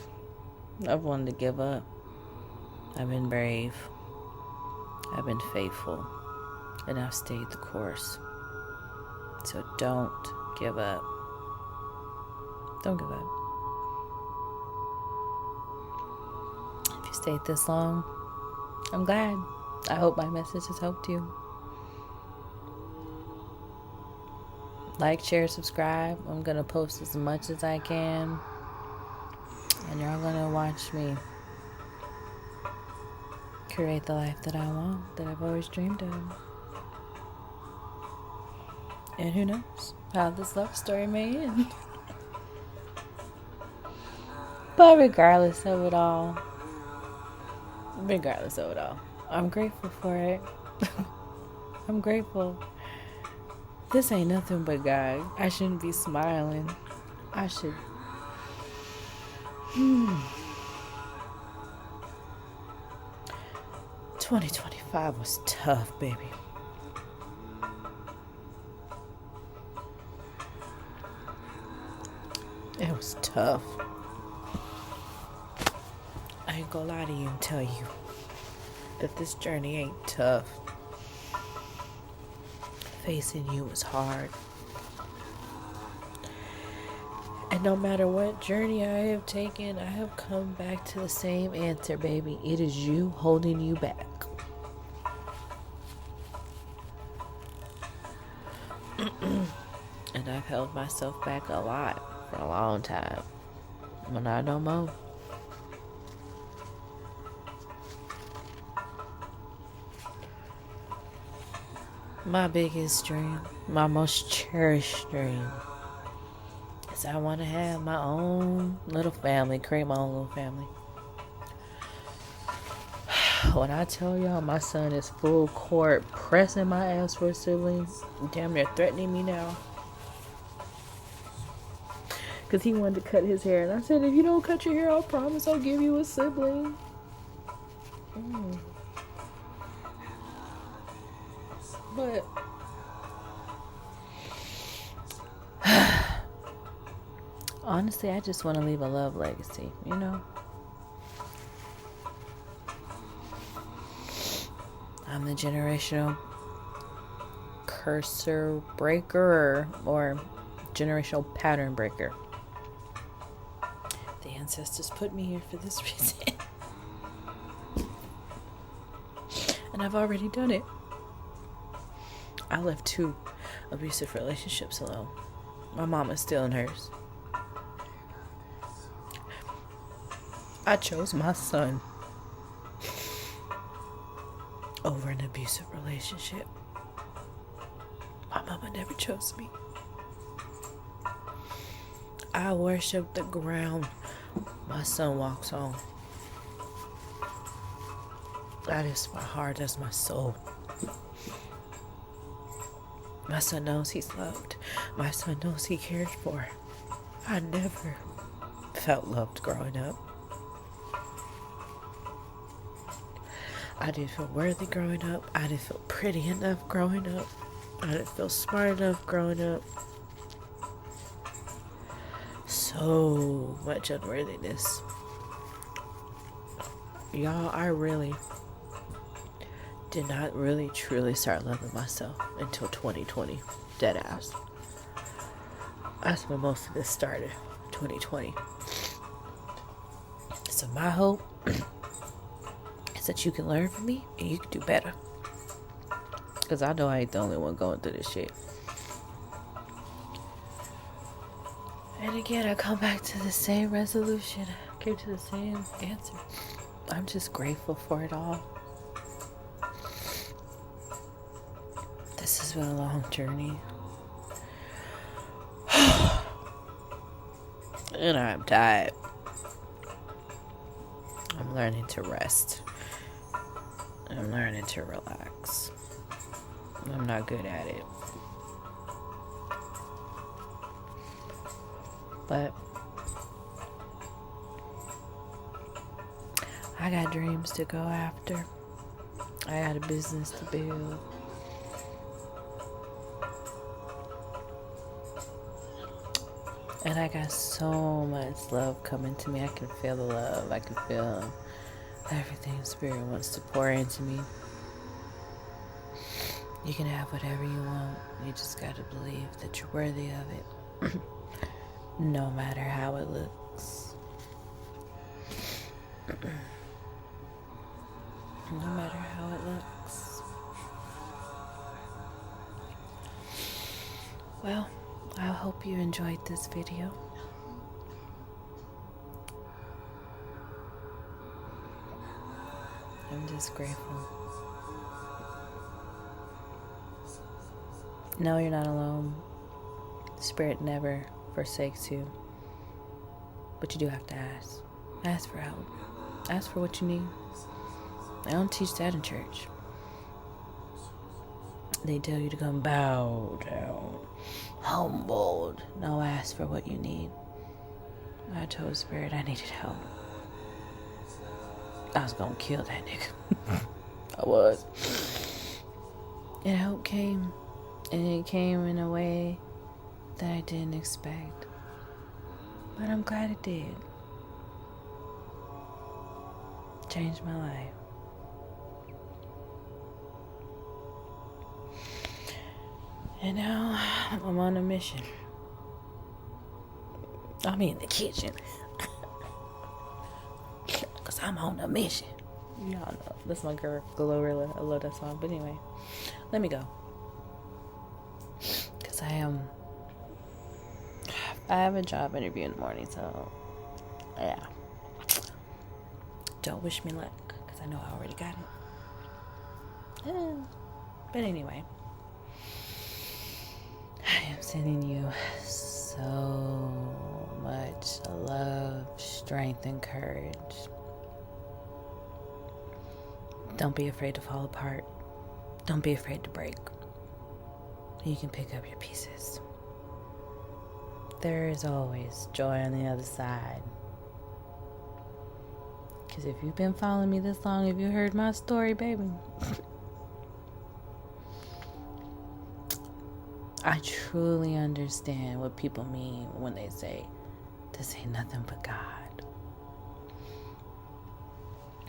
I've wanted to give up. I've been brave. I've been faithful. And I've stayed the course. So don't give up. Don't give up. If you stayed this long, I'm glad. I hope my message has helped you. Like, share, subscribe. I'm going to post as much as I can. And you're going to watch me create the life that I want, that I've always dreamed of. And who knows how this love story may end. But regardless of it all, I'm grateful for it. I'm grateful. This ain't nothing but God. I shouldn't be smiling. I should. 2025 was tough, baby. It was tough. I ain't gonna lie to you and tell you that this journey ain't tough. Facing you is hard. And no matter what journey I have taken, I have come back to the same answer, baby. It is you holding you back. And I've held myself back a lot for a long time. But not no more. My biggest dream, my most cherished dream, is I want to have my own little family, create my own little family. When I tell y'all my son is full court pressing my ass for siblings, damn near threatening me now. Because he wanted to cut his hair. And I said, if you don't cut your hair, I promise I'll give you a sibling. But honestly, I just want to leave a love legacy, you know? I'm the generational cursor breaker or generational pattern breaker. The ancestors put me here for this reason. And I've already done it. I left 2 abusive relationships alone. My mom is still in hers. I chose my son over an abusive relationship. My mama never chose me. I worship the ground my son walks on. That is my heart, that's my soul. My son knows he's loved. My son knows he cared for. I never felt loved growing up. I didn't feel worthy growing up. I didn't feel pretty enough growing up. I didn't feel smart enough growing up. So much unworthiness. Y'all, I really did not really truly start loving myself until 2020. Dead ass. That's when most of this started. 2020. So my hope is that you can learn from me and you can do better. Because I know I ain't the only one going through this shit. And again, I come back to the same resolution. I came to the same answer. I'm just grateful for it all. This has been a long journey. And I'm tired. I'm learning to rest. I'm learning to relax. I'm not good at it. But I got dreams to go after. I got a business to build. And I got so much love coming to me. I can feel the love. I can feel everything Spirit wants to pour into me. You can have whatever you want. You just gotta believe that you're worthy of it. No matter how it looks. No matter how it looks. Well, I hope you enjoyed this video. I'm just grateful. No, you're not alone. Spirit never forsakes you. But you do have to ask. Ask for help. Ask for what you need. I don't teach that in church. They tell you to come bow down, humbled. No, ask for what you need. I told Spirit I needed help. I was gonna kill that nigga. I was. And help came. And it came in a way that I didn't expect. But I'm glad it did. Changed my life. And now I'm on a mission. I'm in the kitchen. Because I'm on a mission. Y'all know. That's my girl, Glorilla. I love that song. But anyway, let me go. Because I have a job interview in the morning. So, yeah. Don't wish me luck. Because I know I already got it. But anyway. I am sending you so much love, strength, and courage. Don't be afraid to fall apart. Don't be afraid to break. You can pick up your pieces. There is always joy on the other side. Because if you've been following me this long, if you heard my story, baby, I truly understand what people mean when they say, this ain't nothing but God.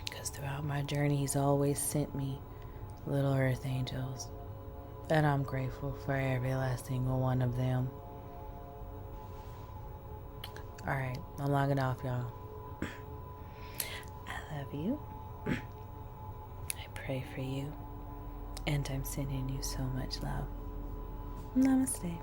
Because throughout my journey, He's always sent me little earth angels. And I'm grateful for every last single one of them. Alright, I'm logging off, y'all. I love you. I pray for you. And I'm sending you so much love. Namaste.